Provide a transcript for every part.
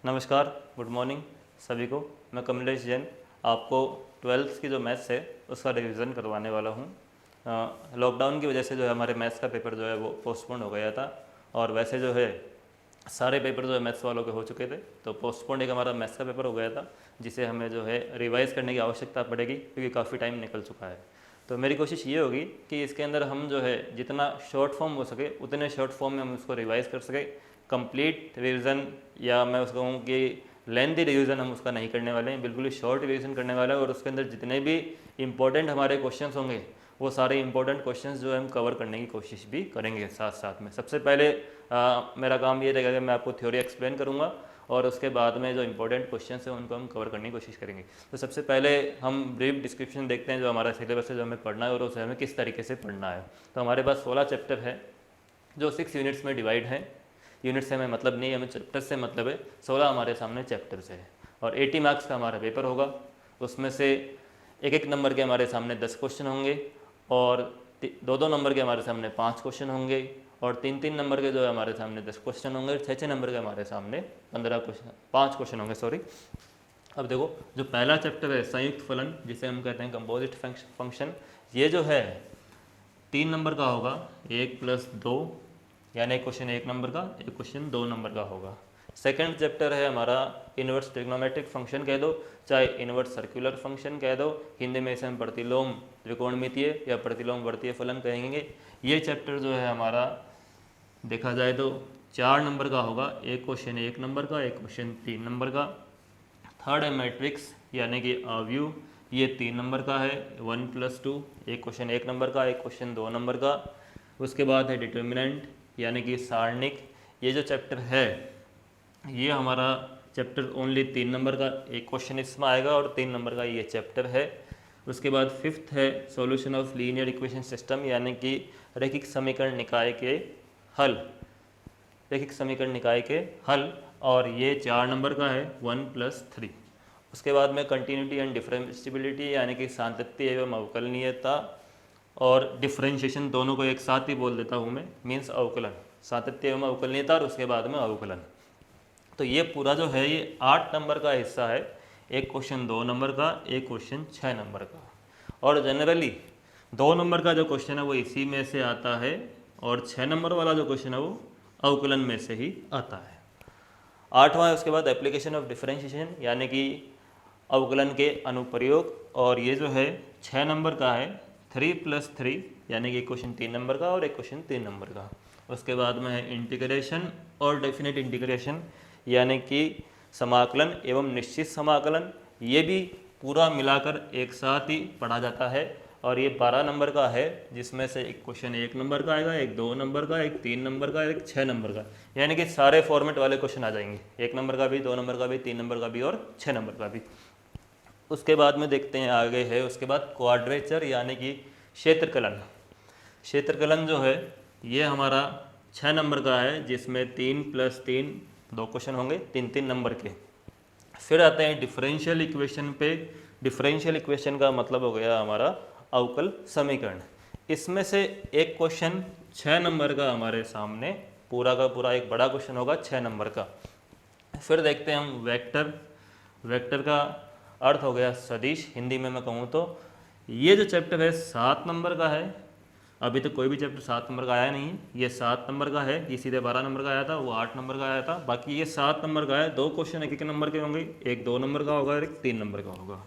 नमस्कार, good morning सभी को। मैं कमलेश जैन आपको 12th की जो मैथ्स है उसका रिवीजन करवाने वाला हूँ। लॉकडाउन की वजह से जो है हमारे मैथ्स का पेपर जो है वो पोस्टपोन हो गया था और वैसे जो है सारे पेपर जो है मैथ्स वालों के हो चुके थे, तो पोस्टपोन एक हमारा मैथ्स का पेपर हो गया था जिसे हमें जो है रिवाइज़ करने की आवश्यकता पड़ेगी क्योंकि काफ़ी टाइम निकल चुका है। तो मेरी कोशिश ये होगी कि इसके अंदर हम जो है जितना शॉर्ट फॉर्म हो सके उतने शॉर्ट फॉर्म में हम उसको रिवाइज़ कर सकें। कंप्लीट रिवीजन या मैं उसको कहूँ कि लेंथी रिवीजन हम उसका नहीं करने वाले हैं, बिल्कुल ही शॉर्ट रिवीजन करने वाले हैं और उसके अंदर जितने भी इंपॉर्टेंट हमारे क्वेश्चंस होंगे वो सारे इंपॉर्टेंट क्वेश्चंस जो है हम कवर करने की कोशिश भी करेंगे साथ साथ में। सबसे पहले मेरा काम ये रहेगा कि मैं आपको थ्योरी एक्सप्लेन करूँगा और उसके बाद में जो इंपॉर्टेंट क्वेश्चंस हैं उनको हम कवर करने की कोशिश करेंगे। तो सबसे पहले हम ब्रीफ डिस्क्रिप्शन देखते हैं जो हमारा सिलेबस है, जो हमें पढ़ना है और उसे हमें किस तरीके से पढ़ना है। तो हमारे पास 16 चैप्टर है जो 6 यूनिट्स में डिवाइड है। यूनिट से हमें मतलब नहीं है, हमें चैप्टर से मतलब है। 16 हमारे सामने चैप्टर से है और 80 मार्क्स का हमारा पेपर होगा। उसमें से एक एक नंबर के हमारे सामने 10 क्वेश्चन होंगे और 2-2 नंबर के हमारे सामने 5 क्वेश्चन होंगे और 3-3 नंबर के जो है हमारे सामने 10 क्वेश्चन होंगे और 6-6 नंबर के हमारे सामने 5 क्वेश्चन होंगे, सॉरी। अब देखो, जो पहला चैप्टर है संयुक्त फलन, जिसे हम कहते हैं कंपोजिट फंक्शन, ये जो है 3 नंबर का होगा। 1 + 2 यानी क्वेश्चन 1 नंबर का, एक क्वेश्चन 2 नंबर का होगा। सेकंड चैप्टर है हमारा इनवर्स ट्रिग्नोमेट्रिक फंक्शन कह दो, चाहे इनवर्स सर्कुलर फंक्शन कह दो, हिंदी में इसे हम प्रतिलोम त्रिकोणमितीय या प्रतिलोम वर्तीय फलन कहेंगे। ये चैप्टर जो है हमारा देखा जाए तो 4 नंबर का होगा। एक क्वेश्चन 1 नंबर का, एक क्वेश्चन 3 नंबर का। थर्ड है मैट्रिक्स यानी कि अवयव, ये 3 नंबर का है। 1 + 2, एक क्वेश्चन 1 नंबर का, एक क्वेश्चन 2 नंबर का। उसके बाद है डिटर्मिनेंट यानी कि सारणिक। ये जो चैप्टर है ये हमारा चैप्टर ओनली 3 नंबर का, एक क्वेश्चन इसमें आएगा और 3 नंबर का ये चैप्टर है। उसके बाद फिफ्थ है solution of linear equation system यानी कि रैखिक समीकरण निकाय के हल, रैखिक समीकरण निकाय के हल, और ये 4 नंबर का है। 1 + 3। उसके बाद में कंटिन्यूटी एंड डिफरेंशिएबिलिटी यानी कि सातत्य एवं अवकलनीयता और डिफरेंशिएशन, दोनों को एक साथ ही बोल देता हूँ मैं, मीन्स अवकलन, सातत्य एवं अवकलनीयता और उसके बाद में अवकलन। तो ये पूरा जो है ये 8 नंबर का हिस्सा है। एक क्वेश्चन 2 नंबर का, एक क्वेश्चन 6 नंबर का। और जनरली 2 नंबर का जो क्वेश्चन है वो इसी में से आता है और 6 नंबर वाला जो क्वेश्चन है वो अवकलन में से ही आता है। 8वां है उसके बाद एप्लीकेशन ऑफ डिफरेंशिएशन यानी कि अवकलन के अनुप्रयोग, और ये जो है 6 नंबर का है। 3 + 3 यानी कि एक क्वेश्चन 3 नंबर का और एक क्वेश्चन 3 नंबर का। उसके बाद में है इंटीग्रेशन और डेफिनेट इंटीग्रेशन यानी कि समाकलन एवं निश्चित समाकलन, ये भी पूरा मिलाकर एक साथ ही पढ़ा जाता है और ये 12 नंबर का है, जिसमें से एक क्वेश्चन 1 नंबर का आएगा, एक 2 नंबर का, एक 3 नंबर का, एक 6 नंबर का, यानी कि सारे फॉर्मेट वाले क्वेश्चन आ जाएंगे। 1 नंबर का भी, 2 नंबर का भी, 3 नंबर का भी और 6 नंबर का भी। उसके बाद में देखते हैं आगे है उसके बाद क्वाड्रेचर यानी कि क्षेत्रकलन। क्षेत्रकलन जो है ये हमारा 6 नंबर का है, जिसमें 3 + 3 2 क्वेश्चन होंगे 3-3 नंबर के। फिर आते हैं डिफरेंशियल इक्वेशन पे। डिफरेंशियल इक्वेशन का मतलब हो गया हमारा अवकल समीकरण। इसमें से एक क्वेश्चन 6 नंबर का हमारे सामने पूरा का पूरा एक बड़ा क्वेश्चन होगा 6 नंबर का। फिर देखते हैं हम वेक्टर। वेक्टर का अर्थ हो गया सदिश, हिंदी में मैं कहूँ तो। ये जो चैप्टर है 7 नंबर का है। अभी तो कोई भी चैप्टर 7 नंबर का आया नहीं है, ये 7 नंबर का है। ये सीधे 12 नंबर का आया था, वो 8 नंबर का आया था। बाकी ये 7 नंबर का है। 2 क्वेश्चन 1-1 नंबर के होंगे, एक 2 नंबर का होगा और एक 3 नंबर का होगा।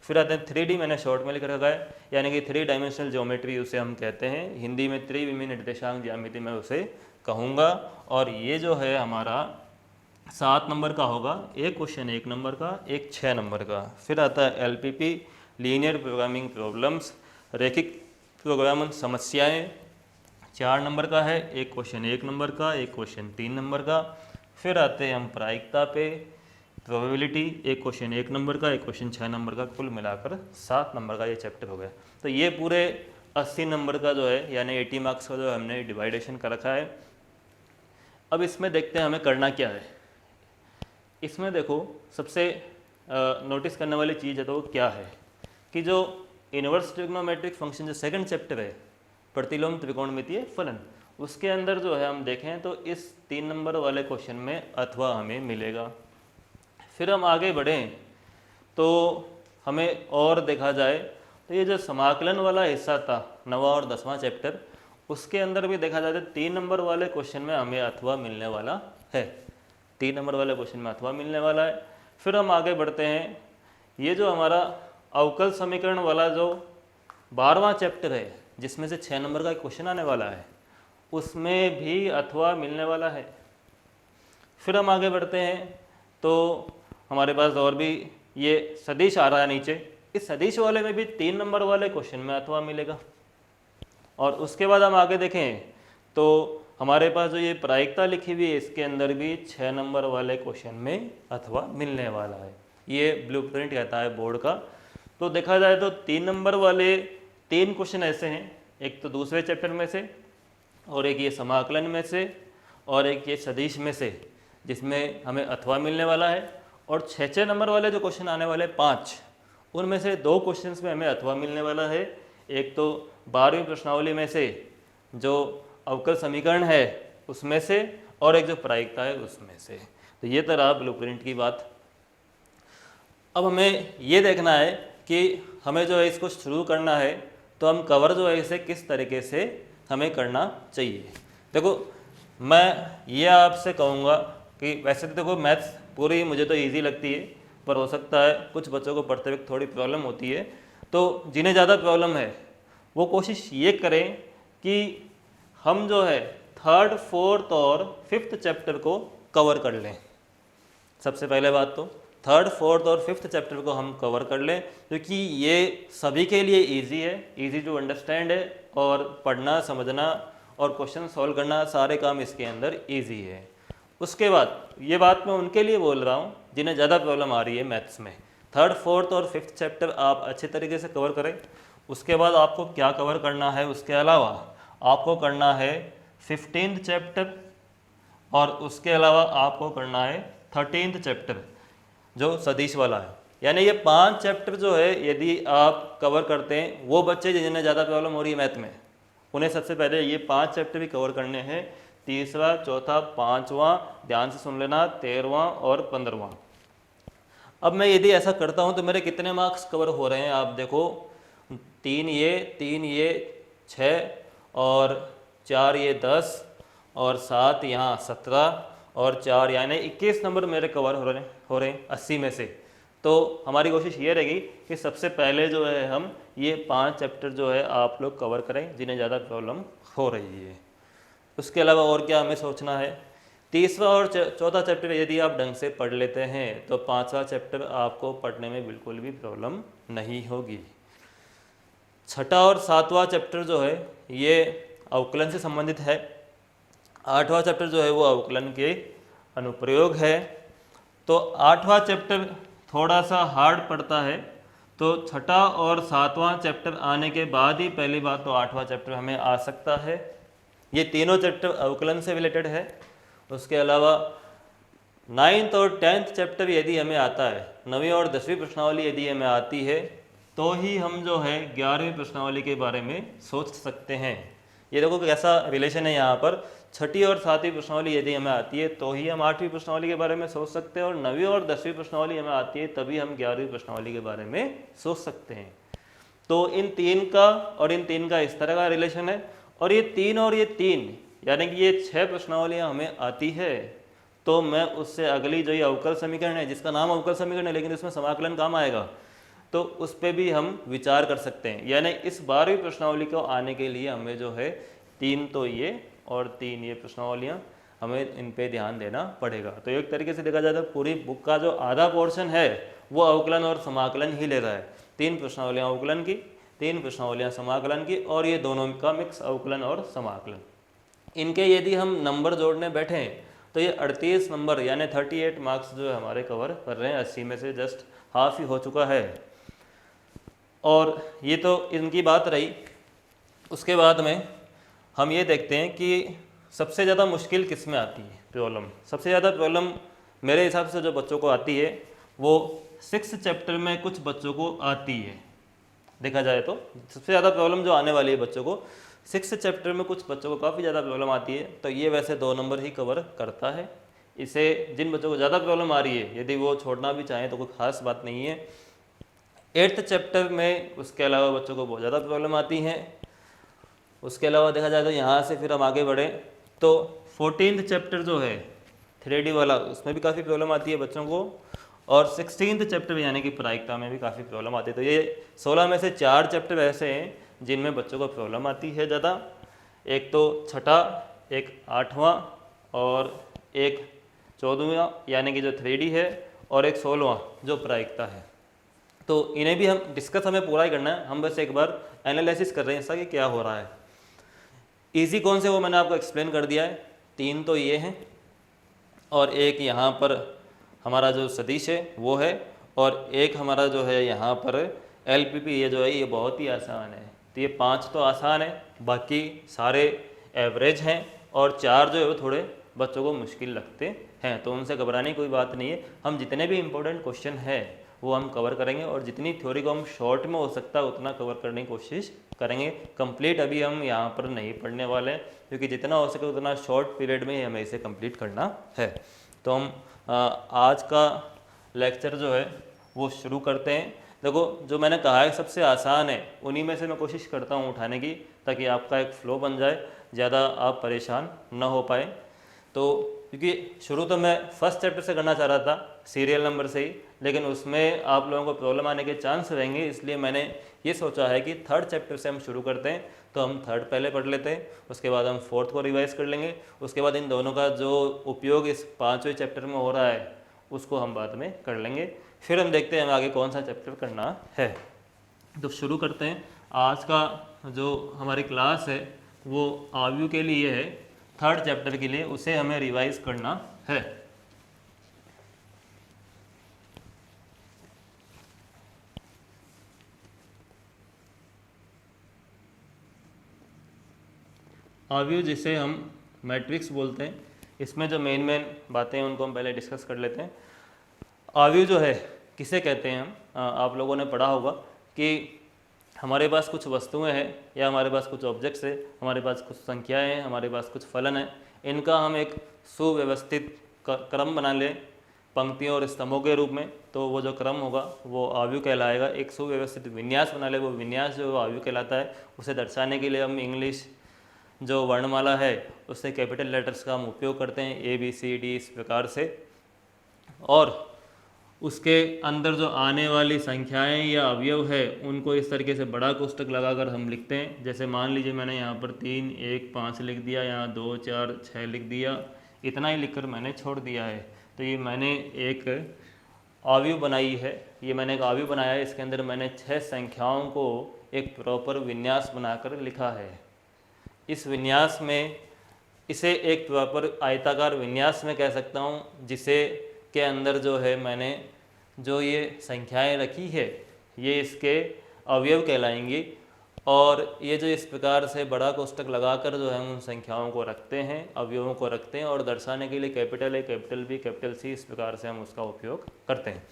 फिर आते हैं 3D, मैंने शॉर्ट में लिख रखा है, यानी कि 3 डायमेंशनल ज्योमेट्री उसे हम कहते हैं। हिंदी में त्रिविमीय निर्देशांक ज्यामिति में उसे कहूँगा। और ये जो है हमारा 7 नंबर का होगा। एक क्वेश्चन 1 नंबर का, एक 6 नंबर का। फिर आता है LPP, लीनियर प्रोग्रामिंग प्रॉब्लम्स, रैखिक प्रोग्राम समस्याएं, 4 नंबर का है। एक क्वेश्चन 1 नंबर का, एक क्वेश्चन 3 नंबर का। फिर आते हैं हम प्रायिकता पे, प्रोबेबिलिटी, एक क्वेश्चन 1 नंबर का, एक क्वेश्चन 6 नंबर का। कुल मिलाकर 7 नंबर का ये चैप्टर हो गया। तो ये पूरे 80 नंबर का जो है यानी 80 मार्क्स का जो हमने डिवाइडेशन कर रखा है। अब इसमें देखते हैं हमें करना क्या है। इसमें देखो सबसे नोटिस करने वाली चीज़ है तो वो क्या है कि जो इनवर्स ट्रिग्नोमेट्रिक फंक्शन जो सेकंड चैप्टर है प्रतिलोम त्रिकोणमितीय फलन, उसके अंदर जो है हम देखें तो इस 3 नंबर वाले क्वेश्चन में अथवा हमें मिलेगा। फिर हम आगे बढ़ें तो हमें और देखा जाए तो ये जो समाकलन वाला हिस्सा था 9वां और 10वां चैप्टर, उसके अंदर भी देखा जाए तो 3 नंबर वाले क्वेश्चन में हमें अथवा मिलने वाला है। 3 नंबर वाले क्वेश्चन में अथवा मिलने वाला है। फिर हम आगे बढ़ते हैं, ये जो हमारा अवकल समीकरण वाला जो 12वां चैप्टर है जिसमें से 6 नंबर का क्वेश्चन आने वाला है, उसमें भी अथवा मिलने वाला है। फिर हम आगे बढ़ते हैं तो हमारे पास और भी ये सदिश आ रहा है नीचे, इस सदिश वाले में भी 3 नंबर वाले क्वेश्चन में अथवा मिलेगा। और उसके बाद हम आगे देखें तो हमारे पास जो ये प्रायिकता लिखी हुई है इसके अंदर भी 6 नंबर वाले क्वेश्चन में अथवा मिलने वाला है। ये ब्लूप्रिंट कहता है बोर्ड का। तो देखा जाए तो 3 नंबर वाले 3 क्वेश्चन ऐसे हैं, एक तो दूसरे चैप्टर में से, और एक ये समाकलन में से, और एक ये सदिश में से, जिसमें हमें अथवा मिलने वाला है। और 6 नंबर वाले जो क्वेश्चन आने वाले 5, उनमें से 2 क्वेश्चंस में हमें अथवा मिलने वाला है। एक तो 12वीं प्रश्नावली में से जो अवकल समीकरण है उसमें से, और एक जो प्रायिकता है उसमें से। तो ये तरह ब्लूप्रिंट की बात। अब हमें ये देखना है कि हमें जो है इसको शुरू करना है तो हम कवर जो है इसे किस तरीके से हमें करना चाहिए। देखो, मैं ये आपसे कहूँगा कि वैसे तो देखो मैथ्स पूरी मुझे तो इजी लगती है, पर हो सकता है कुछ बच्चों को पढ़ते वक्त थोड़ी प्रॉब्लम होती है। तो जिन्हें ज़्यादा प्रॉब्लम है वो कोशिश ये करें कि हम जो है 3rd, 4th और 5th चैप्टर को कवर कर लें। सबसे पहले बात तो 3rd, 4th और 5th चैप्टर को हम कवर कर लें, क्योंकि ये सभी के लिए इजी है, इजी टू अंडरस्टैंड है, और पढ़ना, समझना और क्वेश्चन सॉल्व करना सारे काम इसके अंदर इजी है। उसके बाद ये बात मैं उनके लिए बोल रहा हूँ जिन्हें ज़्यादा प्रॉब्लम आ रही है मैथ्स में। 3rd, 4th और 5th चैप्टर आप अच्छे तरीके से कवर करें। उसके बाद आपको क्या कवर करना है, उसके अलावा आपको करना है 15th चैप्टर, और उसके अलावा आपको करना है 13th चैप्टर जो सदिश वाला है। यानी ये 5 चैप्टर जो है यदि आप कवर करते हैं, वो बच्चे जिन्हें ज़्यादा प्रॉब्लम हो रही है मैथ में, उन्हें सबसे पहले ये 5 चैप्टर भी कवर करने हैं। 3रा, 4था, 5वां, ध्यान से सुन लेना, 13वां और 15वां। अब मैं यदि ऐसा करता हूँ तो मेरे कितने मार्क्स कवर हो रहे हैं आप देखो, 3 ये 6 और 4 ये 10 और 7 यहाँ 17 और 4 यानी 21 नंबर मेरे कवर हो रहे हैं 80 में से। तो हमारी कोशिश ये रहेगी कि सबसे पहले जो है हम ये 5 चैप्टर जो है आप लोग कवर करें जिन्हें ज़्यादा प्रॉब्लम हो रही है। उसके अलावा और क्या हमें सोचना है, 3रा और 4था चैप्टर यदि आप ढंग से पढ़ लेते हैं तो 5वां चैप्टर आपको पढ़ने में बिल्कुल भी प्रॉब्लम नहीं होगी। 6ठा और 7वां चैप्टर जो है ये अवकलन से संबंधित है। 8वां चैप्टर जो है वो अवकलन के अनुप्रयोग है। तो 8वां चैप्टर थोड़ा सा हार्ड पड़ता है, तो 6ठा और 7वां चैप्टर आने के बाद ही पहली बात तो 8वां चैप्टर हमें आ सकता है। ये तीनों चैप्टर अवकलन से रिलेटेड है। उसके अलावा 9th और 10th चैप्टर यदि हमें आता है, 9वीं और 10वीं प्रश्नावली यदि हमें आती है, तो ही हम जो है 11वीं प्रश्नावली के बारे में सोच सकते हैं। ये देखो कैसा रिलेशन है यहाँ पर, 6ठी और 7वीं प्रश्नावली यदि हमें आती है तो ही हम 8वीं प्रश्नावली के बारे में सोच सकते हैं, और 9वीं और 10वीं प्रश्नावली हमें आती है तभी हम 11वीं प्रश्नावली के बारे में सोच सकते हैं। तो इन 3 का और इन 3 का इस तरह का रिलेशन है, और ये 3 और ये 3 यानी कि ये 6 प्रश्नावलियाँ हमें आती है, तो मैं उससे अगली जो ये अवकल समीकरण है, जिसका नाम अवकल समीकरण है लेकिन इसमें समाकलन काम आएगा, तो उस पर भी हम विचार कर सकते हैं। यानी इस 12वीं प्रश्नावली को आने के लिए हमें जो है 3 तो ये और 3 ये प्रश्नावलियाँ हमें इन पे ध्यान देना पड़ेगा। तो एक तरीके से देखा जाए तो पूरी बुक का जो आधा पोर्शन है वो अवकलन और समाकलन ही ले रहा है। 3 प्रश्नावलियाँ अवकलन की, 3 प्रश्नावलियाँ समाकलन की, और ये दोनों का मिक्स अवकलन और समाकलन। इनके यदि हम नंबर जोड़ने बैठें तो ये 38 नंबर यानी 38 मार्क्स जो है हमारे कवर कर रहे हैं। 80 में से जस्ट हाफ ही हो चुका है। और ये तो इनकी बात रही। उसके बाद में हम ये देखते हैं कि सबसे ज़्यादा मुश्किल किस में आती है प्रॉब्लम। सबसे ज़्यादा प्रॉब्लम मेरे हिसाब से जो बच्चों को आती है वो 6th चैप्टर में कुछ बच्चों को आती है। देखा जाए तो सबसे ज़्यादा प्रॉब्लम जो आने वाली है बच्चों को 6th चैप्टर में कुछ बच्चों को काफ़ी ज़्यादा प्रॉब्लम आती है। तो ये वैसे 2 नंबर ही कवर करता है। इसे जिन बच्चों को ज़्यादा प्रॉब्लम आ रही है यदि वो छोड़ना भी चाहें तो कोई ख़ास बात नहीं है। 8th चैप्टर में उसके अलावा बच्चों को बहुत ज़्यादा प्रॉब्लम आती हैं। उसके अलावा देखा जाए तो यहाँ से फिर हम आगे बढ़े तो 14th चैप्टर जो है 3D वाला, उसमें भी काफ़ी प्रॉब्लम आती है बच्चों को, और 16th चैप्टर यानी कि प्रायिकता में भी काफ़ी प्रॉब्लम आती है। तो ये 16 में से 4 चैप्टर ऐसे हैं जिनमें बच्चों को प्रॉब्लम आती है ज़्यादा। एक तो छठा, एक 8वां और एक 14वां यानी कि जो 3D है, और एक 16वां जो प्रायिकता है। तो इन्हें भी हम डिस्कस हमें पूरा ही करना है, हम बस एक बार एनालिसिस कर रहे हैं इसका कि क्या हो रहा है। इजी कौन से वो मैंने आपको एक्सप्लेन कर दिया है, 3 तो ये हैं और एक यहाँ पर हमारा जो सदिश है वो है, और एक हमारा जो है यहाँ पर LPP ये जो है ये बहुत ही आसान है। तो ये 5 तो आसान है, बाकी सारे एवरेज हैं, और 4 जो है वो थोड़े बच्चों को मुश्किल लगते हैं। तो उनसे घबराने की कोई बात नहीं है। हम जितने भी इम्पोर्टेंट क्वेश्चन है वो हम कवर करेंगे, और जितनी थ्योरी को हम शॉर्ट में हो सकता है उतना कवर करने की कोशिश करेंगे। कंप्लीट अभी हम यहाँ पर नहीं पढ़ने वाले हैं, क्योंकि जितना हो सके उतना शॉर्ट पीरियड में ही हमें इसे कंप्लीट करना है। तो हम आज का लेक्चर जो है वो शुरू करते हैं। देखो, जो मैंने कहा है सबसे आसान है, उन्हीं में से मैं कोशिश करता हूँ उठाने की, ताकि आपका एक फ़्लो बन जाए, ज़्यादा आप परेशान ना हो पाए। तो क्योंकि शुरू तो मैं फर्स्ट चैप्टर से करना चाह रहा था, सीरियल नंबर से ही, लेकिन उसमें आप लोगों को प्रॉब्लम आने के चांस रहेंगे, इसलिए मैंने ये सोचा है कि 3rd चैप्टर से हम शुरू करते हैं। तो हम 3rd पहले पढ़ लेते हैं, उसके बाद हम 4th को रिवाइज कर लेंगे, उसके बाद इन दोनों का जो उपयोग इस 5वें चैप्टर में हो रहा है उसको हम बाद में कर लेंगे। फिर हम देखते हैं हमें आगे कौन सा चैप्टर करना है। तो शुरू करते हैं। आज का जो हमारी क्लास है वो आव्यू के लिए है, 3rd चैप्टर के लिए, उसे हमें रिवाइज करना है। आव्यू जिसे हम मैट्रिक्स बोलते हैं, इसमें जो मेन बातें हैं उनको हम पहले डिस्कस कर लेते हैं। आव्यू जो है किसे कहते हैं हम, आप लोगों ने पढ़ा होगा कि हमारे पास कुछ वस्तुएं हैं या हमारे पास कुछ ऑब्जेक्ट्स है, हमारे पास कुछ संख्याएं हैं, हमारे पास कुछ फलन है, इनका हम एक सुव्यवस्थित क्रम बना लें पंक्तियों और स्तंभों के रूप में, तो वो जो क्रम होगा वो आव्यू कहलाएगा। एक सुव्यवस्थित विन्यास बना ले, वो विन्यास जो आव्यू कहलाता है। उसे दर्शाने के लिए हम इंग्लिश जो वर्णमाला है उससे कैपिटल लेटर्स का हम उपयोग करते हैं, ABCD इस प्रकार से, और उसके अंदर जो आने वाली संख्याएं या अवयव है उनको इस तरीके से बड़ा कोष्टक लगाकर हम लिखते हैं। जैसे मान लीजिए मैंने यहाँ पर 3, 1, 5 लिख दिया, यहाँ 2, 4, 6 लिख दिया, इतना ही लिखकर मैंने छोड़ दिया है। तो ये मैंने एक आव्यूह बनाई है, ये मैंने एक आव्यूह बनाया है, इसके अंदर मैंने 6 संख्याओं को एक प्रॉपर विन्यास बनाकर लिखा है। इस विन्यास में इसे एक प्रॉपर आयताकार विन्यास में कह सकता हूँ, जिसे के अंदर जो है मैंने जो ये संख्याएं रखी है ये इसके अवयव कहलाएंगी, और ये जो इस प्रकार से बड़ा कोष्टक लगाकर जो है हम उन संख्याओं को रखते हैं, अवयवों को रखते हैं, और दर्शाने के लिए capital A, capital B, capital C इस प्रकार से हम उसका उपयोग करते हैं।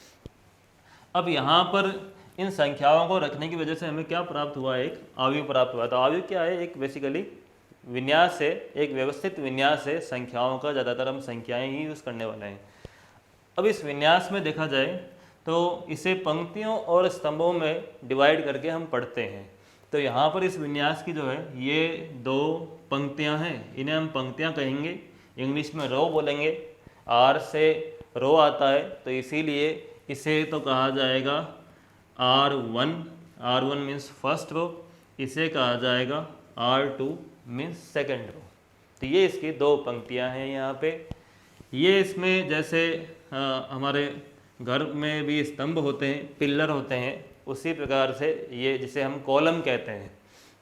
अब यहाँ पर इन संख्याओं को रखने की वजह से हमें क्या प्राप्त हुआ, एक आव्यूह प्राप्त हुआ। तो आव्यूह क्या है, एक बेसिकली विन्यास है, एक व्यवस्थित विन्यास है संख्याओं का। ज़्यादातर हम संख्याएं ही यूज़ करने वाले हैं। अब इस विन्यास में देखा जाए तो इसे पंक्तियों और स्तंभों में डिवाइड करके हम पढ़ते हैं। तो यहाँ पर इस विन्यास की जो है ये 2 पंक्तियाँ हैं, इन्हें हम पंक्तियाँ कहेंगे, इंग्लिश में रो बोलेंगे। R से रो आता है तो इसीलिए इसे तो कहा जाएगा R1, R1 means first row, इसे कहा जाएगा R2 मीन्स सेकेंड रो। तो ये इसकी 2 पंक्तियाँ हैं यहाँ पे। ये इसमें जैसे हमारे घर में भी स्तंभ होते हैं, पिल्लर होते हैं, उसी प्रकार से ये जिसे हम कॉलम कहते हैं।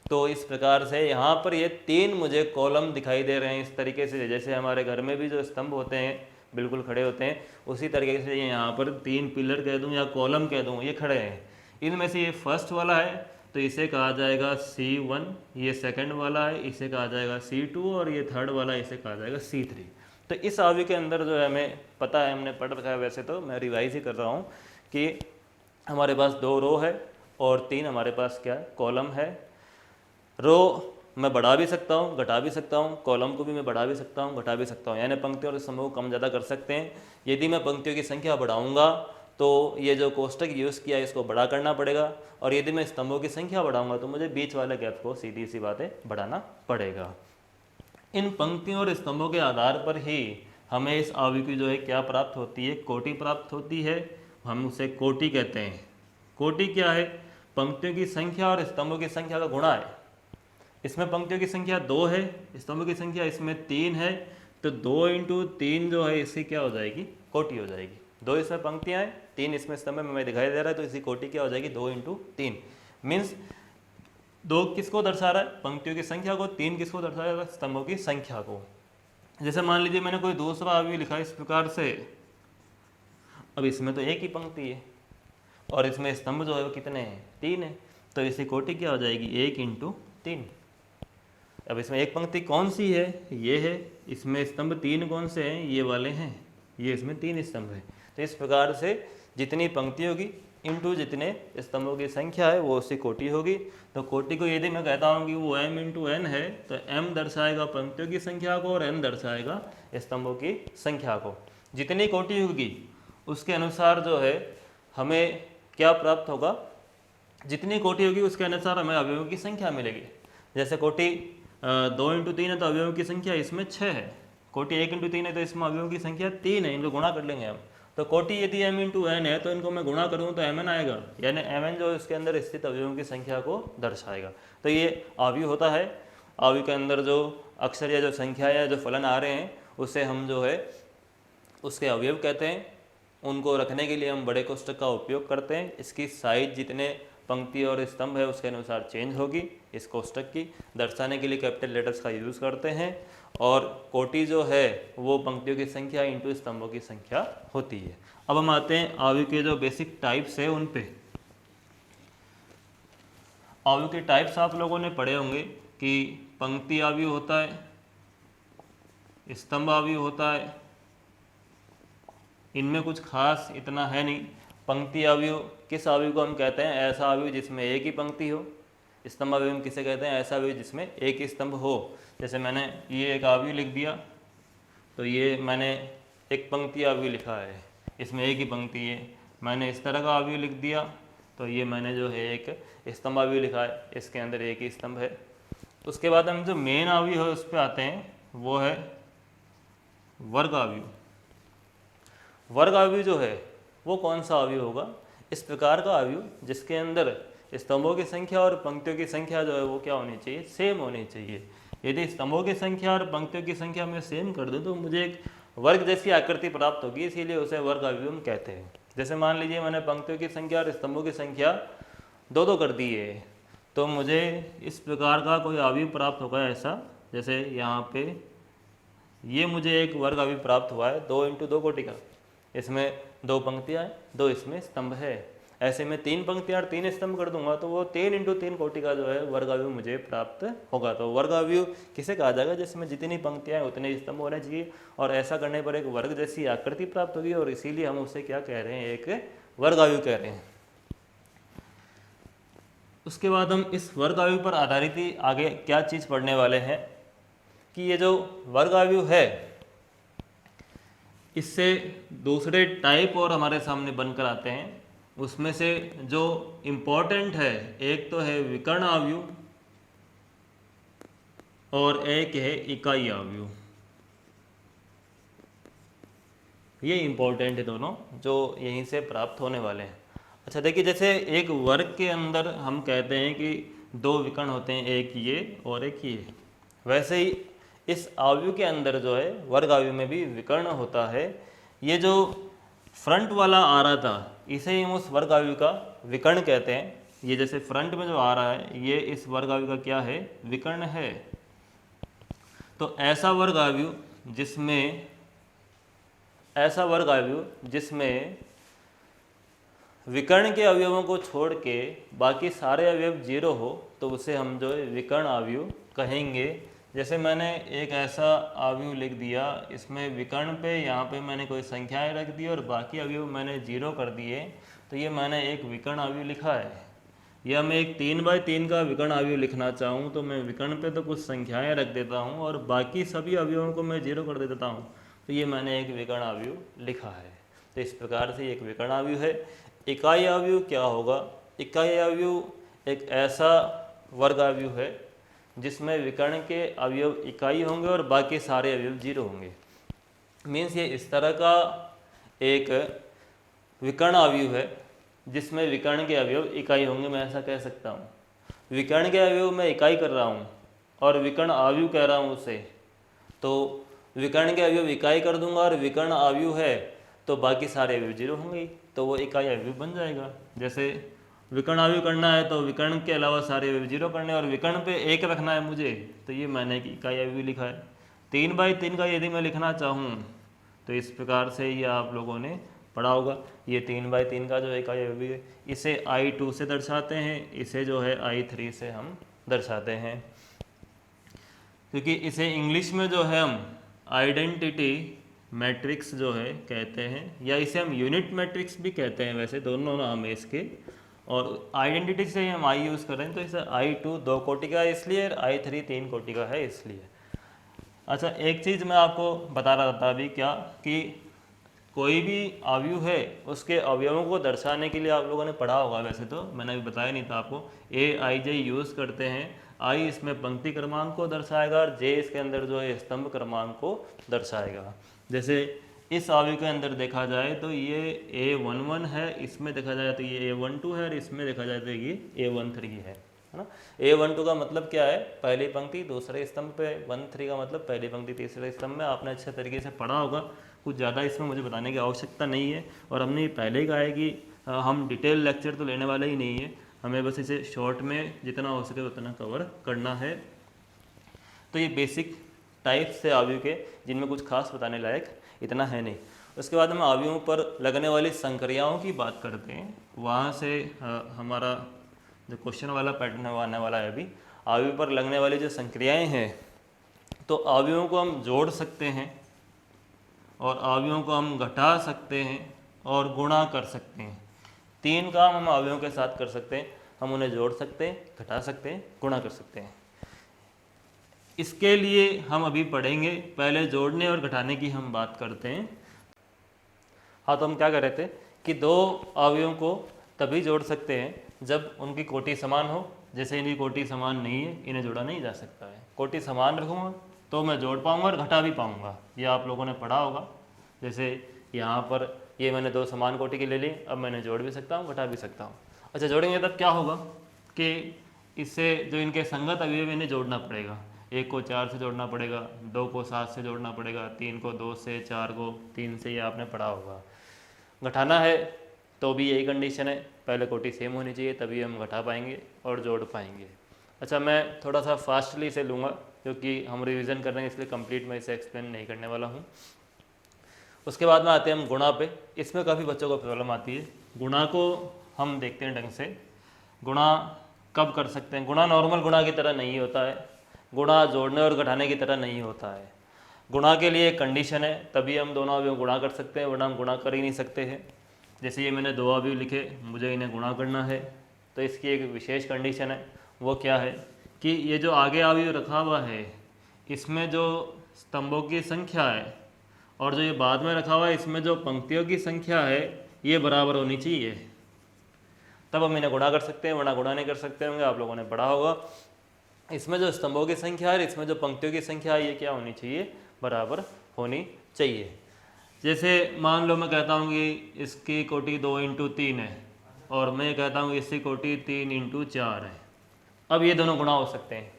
तो इस प्रकार से यहाँ पर ये 3 मुझे कॉलम दिखाई दे रहे हैं इस तरीके से, जैसे हमारे घर में भी जो स्तंभ होते हैं बिल्कुल खड़े होते हैं, उसी तरीके से ये यहाँ पर 3 पिल्लर कह दूँ या कॉलम कह दूँ, ये खड़े हैं। इनमें से ये फर्स्ट वाला है तो इसे कहा जाएगा C1, ये सेकंड वाला है इसे कहा जाएगा C2, और ये थर्ड वाला इसे कहा जाएगा C3। तो इस आव्यूह के अंदर जो है हमें पता है, हमने पढ़ रखा है, वैसे तो मैं रिवाइज ही कर रहा हूँ कि हमारे पास 2 रो है और 3 हमारे पास क्या है, कॉलम है। रो मैं बढ़ा भी सकता हूँ, घटा भी सकता हूँ, कॉलम को भी मैं बढ़ा भी सकता हूँ, घटा भी सकता हूँ, यानी पंक्तियों और स्तंभों को कम ज़्यादा कर सकते हैं। यदि मैं पंक्तियों की संख्या बढ़ाऊँगा तो ये जो कोष्टक यूज़ किया है इसको बड़ा करना पड़ेगा, और यदि मैं स्तंभों की संख्या बढ़ाऊँगा तो मुझे बीच वाले गैप को सीधी सी बातें बढ़ाना पड़ेगा। इन पंक्तियों और स्तंभों के आधार पर ही हमें इस आवृत्ति की जो है क्या प्राप्त होती है, कोटि प्राप्त होती है। हम उसे कोटि कहते हैं। कोटि क्या है? पंक्तियों की संख्या और स्तंभों की संख्या का गुणा है। इसमें पंक्तियों की संख्या 2 है, स्तंभों की संख्या इसमें 3 है, तो 2 इंटू 3 जो है इसकी क्या हो जाएगी? कोटि हो जाएगी। 2 इसमें पंक्तियाँ हैं, 3 इसमें स्तंभ में दिखाई दे रहा है, तो इसी कोटि क्या हो जाएगी? 2 इंटू 3 मीन्स 2 किसको दर्शा रहा है? पंक्तियों की संख्या को। 3 किसको दर्शा रहा है? स्तंभों की संख्या को। जैसे मान लीजिए मैंने कोई दूसरा अवयव लिखा इस प्रकार से, अब इसमें तो एक ही पंक्ति है और इसमें स्तंभ जो है वो कितने हैं? 3 है, तो इसी कोटि क्या हो जाएगी? 1 इंटू 3। अब इसमें एक पंक्ति कौन सी है? ये है। इसमें स्तंभ 3 कौन से हैं? ये वाले हैं। ये इसमें 3 स्तंभ है। तो इस प्रकार से जितनी पंक्ति होगी इंटू जितने स्तंभों की संख्या है वो उसकी कोटि होगी। तो कोटि को यदि मैं कहता हूँ कि वो m इंटू n है, तो m दर्शाएगा पंक्तियों की संख्या को और n दर्शाएगा स्तंभों की संख्या को। जितनी कोटि होगी उसके अनुसार जो है हमें क्या प्राप्त होगा? जितनी कोटि होगी उसके अनुसार हमें अवयवों की संख्या मिलेगी। जैसे कोटि 2 इंटू 3 है तो अवयवों की संख्या इसमें 6 है। कोटि 1 इंटू 3 है तो इसमें अवयवों की संख्या 3 है, इनको गुणा कर लेंगे हम। तो कोटि यदि m इंटू n है तो इनको मैं गुणा करूँ तो mn आएगा, यानी mn जो इसके अंदर स्थित अवयवों की संख्या को दर्शाएगा। तो ये अवयव होता है। अवयव के अंदर जो अक्षर या जो संख्या या जो फलन आ रहे हैं उसे हम जो है उसके अवयव कहते हैं। उनको रखने के लिए हम बड़े कोष्टक का उपयोग करते हैं। इसकी साइज जितने पंक्ति और स्तंभ है उसके अनुसार चेंज होगी। इस कोष्टक की दर्शाने के लिए कैपिटल लेटर्स का यूज़ करते हैं। और कोटि जो है वो पंक्तियों की संख्या इंटू स्तंभों की संख्या होती है। अब हम आते हैं अवयव के जो बेसिक टाइप्स है उन पे। अवयव के टाइप्स आप लोगों ने पढ़े होंगे कि पंक्ति अवयव होता है, स्तंभ अवयव होता है। इनमें कुछ खास इतना है नहीं। पंक्ति अवयव किस अवयव को हम कहते हैं? ऐसा अवयव जिसमें एक ही पंक्ति हो। स्तंभ अवयव हम किसे कहते हैं? ऐसा अवयव जिसमें एक ही स्तंभ हो। जैसे मैंने ये एक अवयव लिख दिया तो ये मैंने एक पंक्ति अवयव लिखा है, इसमें एक ही पंक्ति है। मैंने इस तरह का अवयव लिख दिया तो ये मैंने जो है एक स्तंभ अवयव लिखा है, इसके अंदर एक ही स्तंभ है। उसके बाद हम जो मेन अवयव है उस पर आते हैं, वो है वर्ग अवयव। वर्ग अवयव जो है वो कौन सा अवयव होगा? इस प्रकार का अवयव जिसके अंदर स्तंभों की संख्या और पंक्तियों की संख्या जो है वो क्या होनी चाहिए? सेम होनी चाहिए। यदि स्तंभों की संख्या और पंक्तियों की संख्या में सेम कर दूं तो मुझे एक वर्ग जैसी आकृति प्राप्त होगी, इसीलिए उसे वर्ग अवयव हम कहते हैं। जैसे मान लीजिए मैंने पंक्तियों की संख्या और स्तंभों की संख्या 2-2 कर दी है, तो मुझे इस प्रकार का कोई अवयव प्राप्त होगा ऐसा। जैसे यहाँ पे ये मुझे एक वर्ग अवयव प्राप्त हुआ है 2 इंटू 2 कोटि का। इसमें 2 पंक्तियाँ हैं, 2 इसमें स्तंभ है। ऐसे में 3 पंक्तियाँ और 3 स्तंभ कर दूंगा तो वो 3 इंटू 3 कोटि का जो है वर्ग अवयव मुझे प्राप्त होगा। तो वर्ग अवयव किसे कहा जाएगा? जिसमें जितनी पंक्तियाँ हैं उतने स्तंभ होने चाहिए, और ऐसा करने पर एक वर्ग जैसी आकृति प्राप्त होगी, और इसीलिए हम उसे क्या कह रहे हैं? एक वर्ग अवयव कह रहे हैं। उसके बाद हम इस वर्ग अवयव पर आधारित ही आगे क्या चीज़ पढ़ने वाले हैं कि ये जो वर्ग अवयव है इससे दूसरे टाइप और हमारे सामने बनकर आते हैं। उसमें से जो इम्पोर्टेंट है, एक तो है विकर्ण अवयव और एक है इकाई अवयव। ये इम्पोर्टेंट है दोनों, जो यहीं से प्राप्त होने वाले हैं। अच्छा देखिए, जैसे एक वर्ग के अंदर हम कहते हैं कि 2 विकर्ण होते हैं, एक ये और एक ये, वैसे ही इस अवयव के अंदर जो है वर्ग अवयव में भी विकर्ण होता है। ये जो फ्रंट वाला आ रहा था इसे ही हम उस वर्ग अवयव का विकर्ण कहते हैं। ये जैसे फ्रंट में जो आ रहा है ये इस वर्ग अवयव का क्या है? विकर्ण है। तो ऐसा वर्ग अवयव जिसमें विकर्ण के अवयवों को छोड़ के बाकी सारे अवयव 0 हो तो उसे हम जो है विकर्ण अवयव कहेंगे। जैसे मैंने एक ऐसा अवयव लिख दिया, इसमें विकर्ण पे यहाँ पे मैंने कोई संख्याएं रख दी और बाकी अवयव मैंने 0 कर दिए, तो ये मैंने एक विकर्ण अवयव लिखा है। या मैं एक 3/3 का विकर्ण अवयव लिखना चाहूँ तो मैं विकर्ण पे तो कुछ संख्याएं रख देता हूँ और बाकी सभी अवयवों को मैं 0 कर देता हूँ, तो ये मैंने एक विकर्ण अवयव लिखा है। तो इस प्रकार से एक विकर्ण अवयव है। इकाई अवयव क्या होगा? इकाई अवयव एक ऐसा वर्ग अवयव है जिसमें विकर्ण के अवयव इकाई होंगे और बाकी सारे अवयव 0 होंगे। मीन्स ये इस तरह का एक विकर्ण अवयव है जिसमें विकर्ण के अवयव इकाई होंगे, मैं ऐसा कह सकता हूँ। विकर्ण के अवयव मैं इकाई कर रहा हूँ और विकर्ण अवयव कह रहा हूँ उसे, तो विकर्ण के अवयव इकाई कर दूंगा और विकर्ण अवयव है तो बाकी सारे अवयव 0 होंगे, तो वो इकाई अवयव बन जाएगा। जैसे विकर्ण अवयव करना है तो विकर्ण के अलावा सारे अवयव 0 करने और विकर्ण पे 1 रखना है मुझे, तो ये मैंने एक इकाई अवयव लिखा है। 3/3 का यदि मैं लिखना चाहूँ तो इस प्रकार से ये आप लोगों ने पढ़ा होगा। ये 3/3 का जो इकाई अवयव है इसे I2 से दर्शाते हैं, इसे जो है I3 से हम दर्शाते हैं, क्योंकि इसे इंग्लिश में जो है हम आइडेंटिटी मैट्रिक्स जो है कहते हैं, या इसे हम यूनिट मैट्रिक्स भी कहते हैं, वैसे दोनों नाम है इसके। और आइडेंटिटी से हम I यूज़ कर रहे हैं तो इसे I2 2 कोटि का है इसलिए, I3 3 कोटि का है इसलिए। अच्छा, एक चीज़ मैं आपको बता रहा था अभी, क्या कि कोई भी अवयव है उसके अवयवों को दर्शाने के लिए आप लोगों ने पढ़ा होगा, वैसे तो मैंने अभी बताया नहीं था आपको। AIJ यूज़ करते हैं, I इसमें पंक्ति क्रमांक को दर्शाएगा और J इसके अंदर जो है स्तंभ क्रमांक को दर्शाएगा। जैसे इस अवयव के अंदर देखा जाए तो ये A11 है, इसमें देखा जाए तो ये A12 है और इसमें देखा जाए तो ये A13 है ना। A12 का मतलब क्या है? पहली पंक्ति दूसरे स्तंभ पे, 13 का मतलब पहली पंक्ति तीसरे स्तंभ में। आपने अच्छे तरीके से पढ़ा होगा, कुछ ज़्यादा इसमें मुझे बताने की आवश्यकता नहीं है। और हमने पहले ही कहा है कि हम डिटेल लेक्चर तो लेने वाले ही नहीं है, हमें बस इसे शॉर्ट में जितना हो सके उतना कवर करना है। तो ये बेसिक टाइप्स से अवयव के, जिनमें कुछ खास बताने लायक इतना है नहीं। उसके बाद हम अवयवों पर लगने वाली संक्रियाओं की बात करते हैं। वहाँ से हमारा जो क्वेश्चन वाला पैटर्न है वो आने वाला है अभी। अवयव पर लगने वाली जो संक्रियाएं हैं, तो अवयवों को हम जोड़ सकते हैं और अवयवों को हम घटा सकते हैं और गुणा कर सकते हैं। 3 काम हम अवयवों के साथ कर सकते हैं, हम उन्हें जोड़ सकते हैं, घटा सकते हैं, गुणा कर सकते हैं। इसके लिए हम अभी पढ़ेंगे, पहले जोड़ने और घटाने की हम बात करते हैं। हाँ, तो हम क्या कर रहे थे कि 2 अवयवों को तभी जोड़ सकते हैं जब उनकी कोटि समान हो। जैसे इनकी कोटि समान नहीं है, इन्हें जोड़ा नहीं जा सकता है। कोटि समान रखूँगा तो मैं जोड़ पाऊँगा और घटा भी पाऊँगा, ये आप लोगों ने पढ़ा होगा। जैसे यहाँ पर ये मैंने 2 समान कोटि के ले ली, अब मैंने जोड़ भी सकता हूँ, घटा भी सकता हूँ। अच्छा, जोड़ेंगे तब क्या होगा कि इससे जो इनके संगत अवयव इन्हें जोड़ना पड़ेगा। 1 को 4 से जोड़ना पड़ेगा, 2 को 7 से जोड़ना पड़ेगा, 3 को 2 से, 4 को 3 से, ये आपने पढ़ा होगा। घटाना है तो भी यही कंडीशन है, पहले कोटि सेम होनी चाहिए तभी हम घटा पाएंगे और जोड़ पाएंगे। अच्छा, मैं थोड़ा सा फास्टली इसे लूँगा क्योंकि हम रिवीजन कर रहे हैं, इसलिए कंप्लीट मैं इसे एक्सप्लेन नहीं करने वाला हूँ। उसके बाद में आते हैं हम गुणा पे। इसमें काफ़ी बच्चों को प्रॉब्लम आती है। गुणा को हम देखते हैं ढंग से। गुणा कब कर सकते हैं? गुणा नॉर्मल गुणा की तरह नहीं होता है, गुणा जोड़ने और घटाने की तरह नहीं होता है। गुणा के लिए एक कंडीशन है, तभी हम दोनों अवयव गुणा कर सकते हैं, वरना हम गुणा कर ही नहीं सकते हैं। जैसे ये मैंने 2 अवयव लिखे, मुझे इन्हें गुणा करना है, तो इसकी एक विशेष कंडीशन है। वो क्या है कि ये जो आगे अवयव रखा हुआ है इसमें जो स्तंभों की संख्या है और जो ये बाद में रखा हुआ है इसमें जो पंक्तियों की संख्या है ये बराबर होनी चाहिए, तब हम इन्हें गुणा कर सकते हैं, वरना गुणा नहीं कर सकते होंगे। आप लोगों ने पढ़ा होगा, इसमें जो स्तंभों की संख्या है, इसमें जो पंक्तियों की संख्या है, ये क्या होनी चाहिए? बराबर होनी चाहिए। जैसे मान लो मैं कहता हूँ कि इसकी कोटि 2 × 3 है और मैं कहता हूँ इसकी कोटि 3 × 4 है। अब ये दोनों गुणा हो सकते हैं।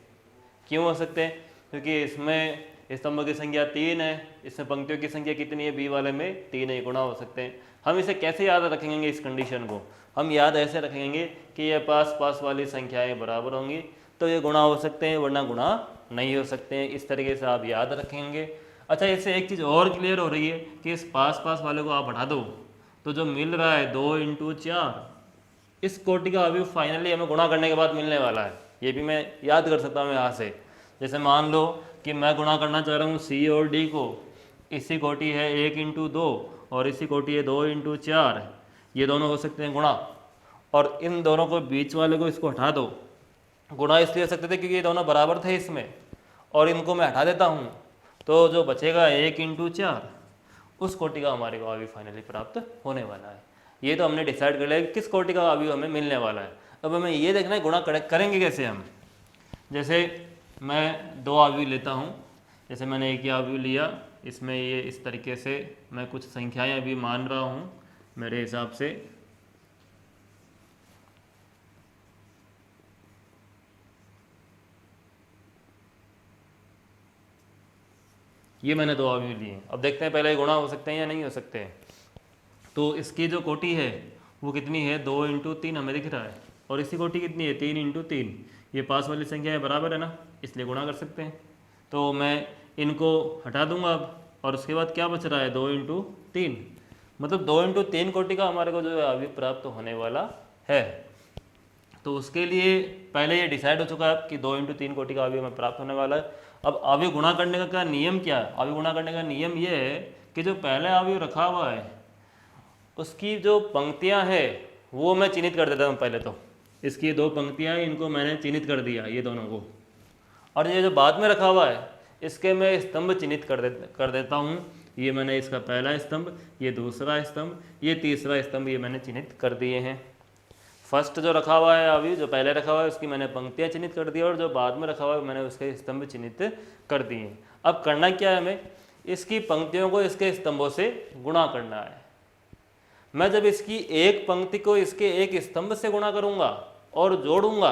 क्यों हो सकते हैं? क्योंकि इसमें स्तंभों की संख्या 3 है, इसमें पंक्तियों की संख्या कितनी है? बी वाले में 3 है, गुणा हो सकते हैं। हम इसे कैसे याद रखेंगे? इस कंडीशन को हम याद ऐसे रखेंगे कि ये पास पास वाली संख्याएं बराबर होंगी तो ये गुणा हो सकते हैं, वरना गुणा नहीं हो सकते हैं। इस तरीके से आप याद रखेंगे। अच्छा, इससे एक चीज़ और क्लियर हो रही है कि इस पास पास वाले को आप हटा दो तो जो मिल रहा है 2 × 4, इस कोटि का अवयव फाइनली हमें गुणा करने के बाद मिलने वाला है। ये भी मैं याद कर सकता हूँ यहाँ से। जैसे मान लो कि मैं गुणा करना चाह रहा हूँ C और D को, इसी कोटि है 1 × 2 और इसी कोटि है 2 × 4, ये दोनों हो सकते हैं गुणा। और इन दोनों को बीच वाले को इसको हटा दो। गुणा इसलिए सकते थे क्योंकि ये दोनों बराबर थे इसमें, और इनको मैं हटा देता हूँ तो जो बचेगा 1 × 4, उस कोटि का हमारे को अवयव फाइनली प्राप्त होने वाला है। ये तो हमने डिसाइड कर लिया कि किस कोटि का अवयव हमें मिलने वाला है। अब हमें ये देखना है गुणा करेंगे कैसे हम। जैसे मैं 2 अवयव लेता हूँ, जैसे मैंने एक अवयव लिया, इसमें ये इस तरीके से मैं कुछ संख्याएं अभी मान रहा हूँ मेरे हिसाब से। ये मैंने 2 अवयव लिए। अब देखते हैं पहले गुणा हो सकते हैं या नहीं हो सकते हैं। तो इसकी जो कोटि है वो कितनी है, 2 × 3 हमें दिख रहा है, और इसकी कोटि कितनी है, 3 × 3। ये पास वाली संख्या है, बराबर है ना, इसलिए गुणा कर सकते हैं। तो मैं इनको हटा दूंगा अब, और उसके बाद क्या बच रहा है, 2 × 3, मतलब 2 × 3 कोटि का हमारे को जो है अवयव प्राप्त होने वाला है। तो उसके लिए पहले ये डिसाइड हो चुका है कि 2 × 3 कोटि का अवयव हमें प्राप्त होने वाला है। अब अवयव गुणा करने का नियम क्या है? अवयव गुणा करने का नियम ये है कि जो पहले अवयव रखा हुआ है उसकी जो पंक्तियां हैं वो मैं चिन्हित कर देता हूँ। पहले तो इसकी 2 पंक्तियां हैं, इनको मैंने चिन्हित कर दिया, ये दोनों को। और ये जो बाद में रखा हुआ है इसके मैं स्तंभ चिन्हित कर देता हूँ। ये मैंने इसका पहला स्तंभ, ये दूसरा स्तंभ, ये तीसरा स्तंभ, ये मैंने चिन्हित कर दिए हैं। फर्स्ट जो रखा हुआ है अभी, जो पहले रखा हुआ है उसकी मैंने पंक्तियाँ चिन्हित कर दी, और जो बाद में रखा हुआ है मैंने उसके स्तंभ चिन्हित कर दिए। अब करना क्या है, हमें इसकी पंक्तियों को इसके स्तंभों से गुणा करना है। मैं जब इसकी एक पंक्ति को इसके एक स्तंभ से गुणा करूंगा और जोड़ूंगा,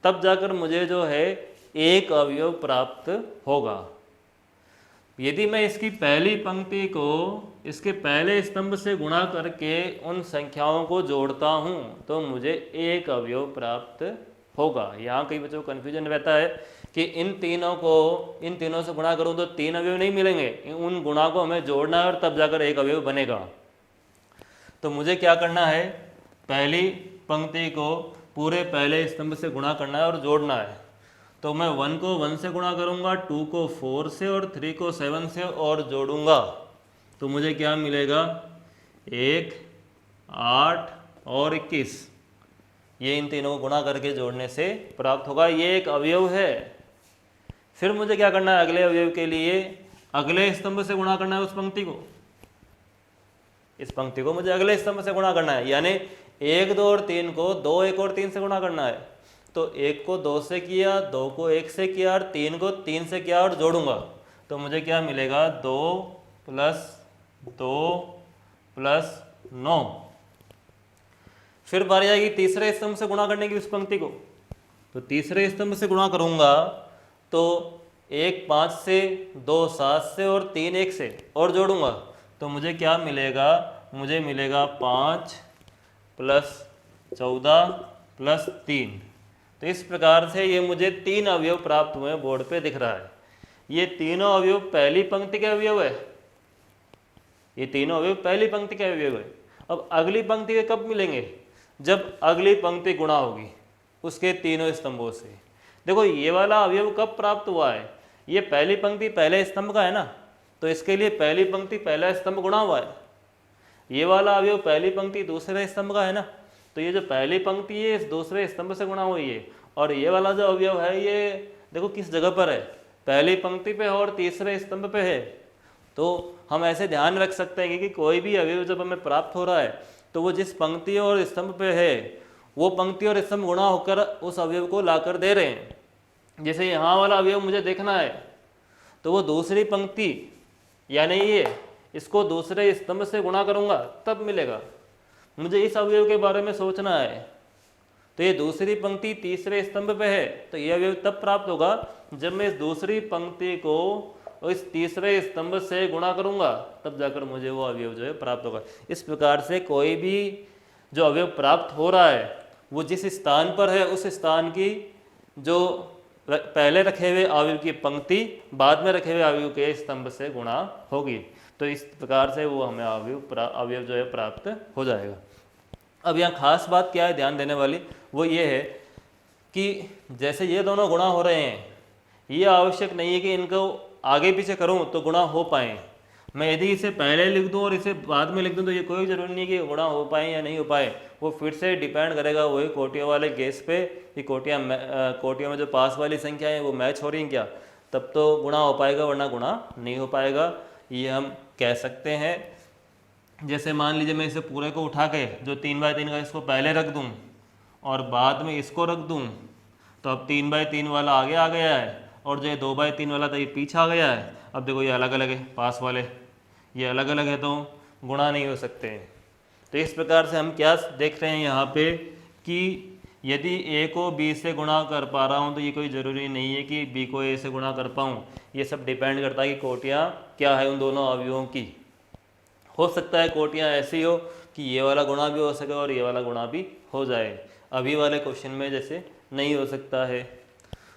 तब जाकर मुझे जो है एक अवयव प्राप्त होगा। यदि मैं इसकी पहली पंक्ति को इसके पहले स्तंभ से गुणा करके उन संख्याओं को जोड़ता हूं तो मुझे एक अवयव प्राप्त होगा। यहाँ कई बच्चों को कन्फ्यूजन रहता है कि इन तीनों से गुणा करूं तो 3 अवयव नहीं मिलेंगे, उन गुणा को हमें जोड़ना है और तब जाकर एक अवयव बनेगा। तो मुझे क्या करना है, पहली पंक्ति को पूरे पहले स्तंभ से गुणा करना है और जोड़ना है। तो मैं 1 को 1 से गुणा करूंगा, 2 को 4 से और 3 को 7 से और जोड़ूंगा तो मुझे क्या मिलेगा, 1, 8 और 21। ये इन तीनों को गुणा करके जोड़ने से प्राप्त होगा, ये एक अवयव है। फिर मुझे क्या करना है, अगले अवयव के लिए अगले स्तंभ से गुणा करना है उस पंक्ति को। इस पंक्ति को मुझे अगले स्तंभ से गुणा करना है, यानी 1, 2 और 3 को 2, 1 और 3 से गुणा करना है। तो 1 को 2 से किया, 2 को 1 से किया और 3 को 3 से किया और जोड़ूंगा तो मुझे क्या मिलेगा, 2 + 2 + 9। फिर बारी आएगी तीसरे स्तंभ से गुणा करने की उस पंक्ति को। तो तीसरे स्तंभ से गुणा करूंगा तो 1 5 से, 2 7 से और 3 1 से और जोड़ूंगा तो मुझे क्या मिलेगा, मुझे मिलेगा 5 + 14 + 3। तो इस प्रकार से ये मुझे 3 अवयव प्राप्त हुए बोर्ड पे दिख रहा है। ये तीनों अवयव पहली पंक्ति के अवयव है, ये तीनों अवयव पहली पंक्ति के अवयव है। अब अगली पंक्ति के कब मिलेंगे, जब अगली पंक्ति गुणा होगी उसके तीनों स्तंभों से। देखो ये वाला अवयव कब प्राप्त हुआ है, ये पहली पंक्ति पहले स्तंभ का है ना, तो इसके लिए पहली पंक्ति पहला स्तंभ गुणा हुआ है। ये वाला अवयव पहली पंक्ति दूसरे स्तंभ का है ना, तो ये जो पहली पंक्ति है इस दूसरे स्तंभ से गुणा हुई है। और ये वाला जो अवयव है ये देखो किस जगह पर है, पहली पंक्ति पे और तीसरे स्तंभ पे है। तो हम ऐसे ध्यान रख सकते हैं कि कोई भी अवयव जब हमें प्राप्त हो रहा है तो वो जिस पंक्ति और स्तंभ पे है वो पंक्ति और स्तंभ गुणा होकर उस अवयव को लाकर दे रहे हैं। जैसे यहाँ वाला अवयव मुझे देखना है तो वो दूसरी पंक्ति यानी ये, इसको दूसरे स्तंभ से गुणा करूंगा तब मिलेगा। मुझे इस अवयव के बारे में सोचना है, तो ये दूसरी पंक्ति तीसरे स्तंभ पे है तो ये अवयव तब प्राप्त होगा जब मैं इस दूसरी पंक्ति को इस तीसरे स्तंभ से गुणा करूंगा, तब जाकर मुझे वो अवयव जो है प्राप्त होगा। इस प्रकार से कोई भी जो अवयव प्राप्त हो रहा है वो जिस स्थान पर है उस स्थान की जो पहले रखे हुए अवयव की पंक्ति बाद में रखे हुए अवयव के स्तंभ से गुणा होगी। तो इस प्रकार से वो हमें अवयव जो है प्राप्त हो जाएगा। अब यहाँ खास बात क्या है ध्यान देने वाली, वो ये है कि जैसे ये दोनों गुणा हो रहे हैं, ये आवश्यक नहीं है कि इनको आगे पीछे करूँ तो गुणा हो पाए। मैं यदि इसे पहले लिख दूं और इसे बाद में लिख दूं तो ये कोई ज़रूरी नहीं कि गुणा हो पाए या नहीं हो पाए, वो फिर से डिपेंड करेगा वही कोटियों वाले केस पे कि कोटियों में जो पास वाली संख्या है वो मैच हो रही हैं क्या, तब तो गुणा हो पाएगा, वरना गुणा नहीं हो पाएगा। ये हम कह सकते हैं। जैसे मान लीजिए मैं इसे पूरे को उठा के जो 3/3 का इसको पहले रख दूं और बाद में इसको रख दूं, तो अब 3/3 वाला आगे आ गया है और जो 2/3 वाला था ये पीछे आ गया है। अब देखो ये अलग अलग है, पास वाले ये अलग अलग है तो गुणा नहीं हो सकते। तो इस प्रकार से हम क्या देख रहे हैं यहाँ पे कि यदि ए को बी से गुणा कर पा रहा हूँ तो ये कोई ज़रूरी नहीं है कि बी को ए से गुणा कर पाऊँ। ये सब डिपेंड करता है कि कोटियाँ क्या है उन दोनों अवयवों की। हो सकता है कोटियाँ ऐसी हो कि ये वाला गुणा भी हो सके और ये वाला गुणा भी हो जाए, अभी वाले क्वेश्चन में जैसे नहीं हो सकता है।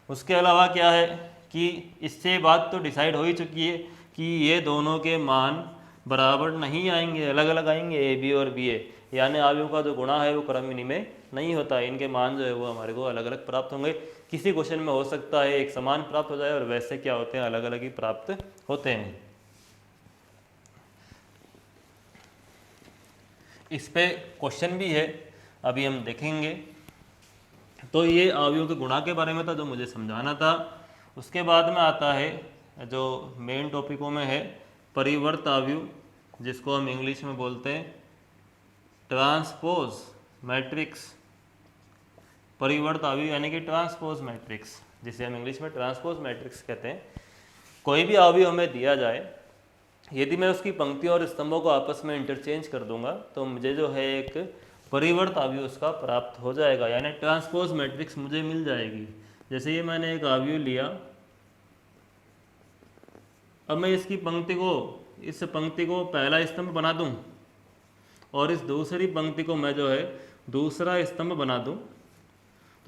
उसके अलावा क्या है कि इससे बात तो डिसाइड हो ही चुकी है कि ये दोनों के मान बराबर नहीं आएंगे, अलग अलग आएंगे, ए बी और बी ए, यानी अवयवों का जो गुणा है वो क्रम विनिमय नहीं होता, इनके मान जो है वो हमारे को अलग अलग प्राप्त होंगे। किसी क्वेश्चन में हो सकता है एक समान प्राप्त हो जाए और वैसे क्या होते हैं अलग अलग ही प्राप्त होते हैं। इस पे क्वेश्चन भी है, अभी हम देखेंगे। तो ये अवयवों के गुणा के बारे में था जो मुझे समझाना था। उसके बाद में आता है जो मेन टॉपिकों में है परिवर्त अवयव, जिसको हम इंग्लिश में बोलते हैं ट्रांसपोज मैट्रिक्स। परिवर्त अवयव यानी कि ट्रांसपोज मैट्रिक्स, जिसे हम इंग्लिश में ट्रांसपोज मैट्रिक्स कहते हैं। कोई भी अवयव हमें दिया जाए, यदि मैं उसकी पंक्तियों और स्तंभों को आपस में इंटरचेंज कर दूंगा तो मुझे जो है एक परिवर्त अवयव उसका प्राप्त हो जाएगा, यानी ट्रांसपोज मैट्रिक्स मुझे मिल जाएगी। जैसे ये मैंने एक अवयव लिया, अब मैं इसकी इस पंक्ति को पहला स्तंभ बना दूं और इस दूसरी पंक्ति को मैं जो है दूसरा स्तंभ बना दूं,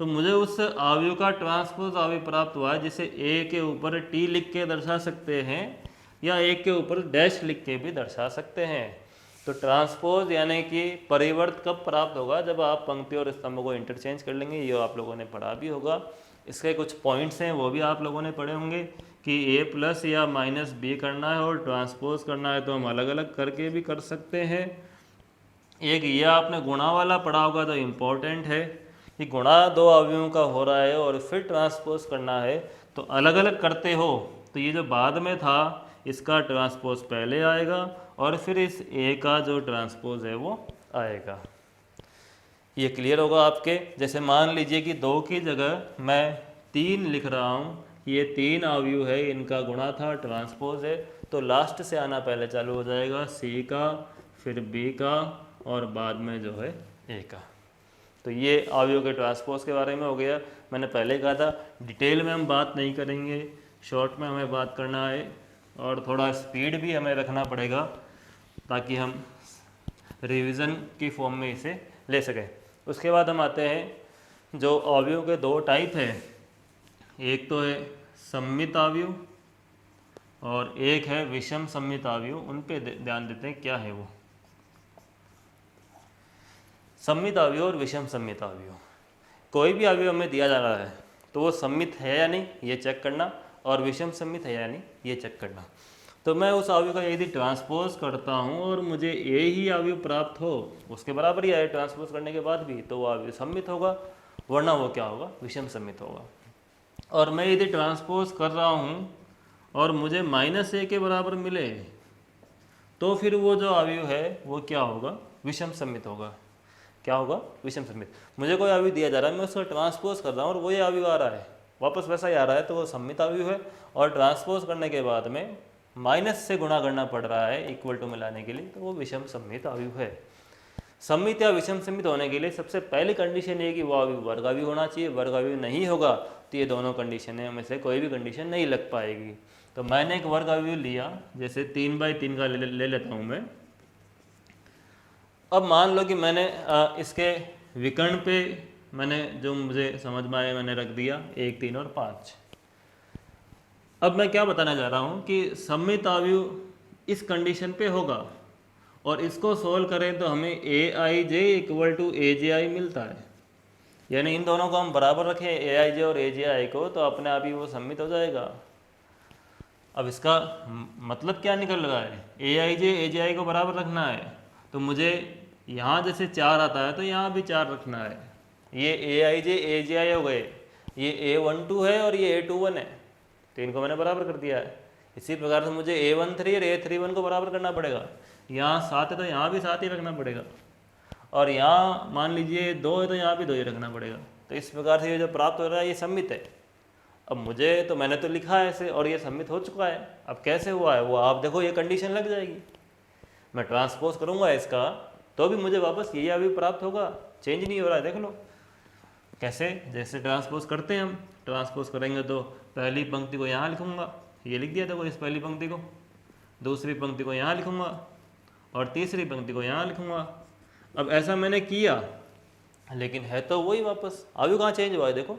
तो मुझे उस अवयव का ट्रांसपोज अवयव प्राप्त हुआ है, जिसे ए के ऊपर टी लिख के दर्शा सकते हैं या एक के ऊपर डैश लिख के भी दर्शा सकते हैं। तो ट्रांसपोज यानी कि परिवर्त कब प्राप्त होगा, जब आप पंक्ति और स्तंभ को इंटरचेंज कर लेंगे। ये आप लोगों ने पढ़ा भी होगा, इसके कुछ पॉइंट्स हैं वो भी आप लोगों ने पढ़े होंगे कि ए प्लस या माइनस बी करना है और ट्रांसपोज करना है तो हम अलग अलग करके भी कर सकते हैं। एक ये आपने गुणा वाला पढ़ा होगा तो इम्पोर्टेंट है कि गुणा दो अवयवों का हो रहा है और फिर ट्रांसपोज करना है तो अलग अलग करते हो तो ये जो बाद में था इसका ट्रांसपोज पहले आएगा और फिर इस ए का जो ट्रांसपोज है वो आएगा। ये क्लियर होगा आपके। जैसे मान लीजिए कि 2 की जगह मैं 3 लिख रहा हूँ, ये 3 अवयव है, इनका गुणा था, ट्रांसपोज है, तो लास्ट से आना पहले चालू हो जाएगा, सी का, फिर बी का और बाद में जो है ए का। तो ये अवयव के ट्रांसपोज के बारे में हो गया। मैंने पहले कहा था डिटेल में हम बात नहीं करेंगे, शॉर्ट में हमें बात करना है और थोड़ा स्पीड भी हमें रखना पड़ेगा ताकि हम रिवीजन की फॉर्म में इसे ले सकें। उसके बाद हम आते हैं जो अवयव के 2 टाइप हैं, एक तो है सममित अवयव और एक है विषम सममित अवयव। उन पे ध्यान देते हैं क्या है वो। सममित अवयव और विषम सममित अवयव, कोई भी अवयव हमें दिया जा रहा है तो वो सममित है या नहीं ये चेक करना और विषम सममित है या नहीं ये चेक करना। तो मैं उस अवयव का यदि ट्रांसपोज करता हूँ और मुझे ए ही अवयव प्राप्त हो, उसके बराबर ही आए ट्रांसपोज करने के बाद भी, तो वो अवयव सममित होगा, वरना वो क्या होगा, विषम सममित होगा। और मैं यदि ट्रांसपोज कर रहा हूँ और मुझे -a के बराबर मिले तो फिर वो जो अवयव है वो क्या होगा, विषम सममित होगा। क्या होगा, विषम सममित। मुझे कोई अवयव दिया जा रहा है, मैं उसको ट्रांसपोज कर रहा हूँ और वो ये अवयव आ रहा है, वापस वैसा ही आ रहा है, तो वो सममित अवयव है। और ट्रांसपोज करने के बाद में माइनस से गुणा करना पड़ रहा है इक्वल टू मिलाने के लिए, तो वो विषम सममित अवयव है। सममित या विषम सममित होने के लिए सबसे पहली कंडीशन ये कि वो अवयव वर्ग अवयव होना चाहिए। वर्ग अवयव नहीं होगा तो ये दोनों कंडीशनें में से कोई भी कंडीशन नहीं लग पाएगी। तो मैंने एक वर्ग अवयव लिया, जैसे 3/3 का ले लेता हूँ मैं। अब मान लो कि मैंने इसके विकर्ण पे मैंने जो मुझे समझ में आया मैंने रख दिया 1, 3 और 5। अब मैं क्या बताना चाह रहा हूँ कि सममित अवयव इस कंडीशन पे होगा और इसको सोल्व करें तो हमें aij = aj मिलता है। यानी इन दोनों को हम बराबर रखें aij और aj को, तो अपने आप ही वो सममित हो जाएगा। अब इसका मतलब क्या निकल रहा है, ए आई जे ए जे आई को बराबर रखना है, तो मुझे यहाँ जैसे 4 आता है तो यहाँ भी 4 रखना है। ये ए आई जे ए जे आई हो गए, ये A12 है और ये A21 है, तो इनको मैंने बराबर कर दिया है। इसी प्रकार से मुझे A13 और A31 को बराबर करना पड़ेगा। यहाँ 7 है तो यहाँ भी 7 ही रखना पड़ेगा, और यहाँ मान लीजिए 2 है तो यहाँ भी 2 ही रखना पड़ेगा। तो इस प्रकार से ये जो प्राप्त हो रहा है ये सम्मित है। अब मुझे तो मैंने तो लिखा है ऐसे और ये सम्मित हो चुका है। अब कैसे हुआ है वो आप देखो, ये कंडीशन लग जाएगी। मैं ट्रांसपोज करूँगा इसका तो भी मुझे वापस यही अभी प्राप्त होगा, चेंज नहीं हो रहा है। देख लो कैसे, जैसे ट्रांसपोज करते हैं हम, ट्रांसपोज करेंगे तो पहली पंक्ति को यहाँ लिखूँगा, ये लिख दिया देखो इस पहली पंक्ति को, दूसरी पंक्ति को यहाँ लिखूँगा और तीसरी पंक्ति को यहाँ लिखूँगा। अब ऐसा मैंने किया लेकिन है तो वही वापस, अभी कहाँ चेंज हुआ है। देखो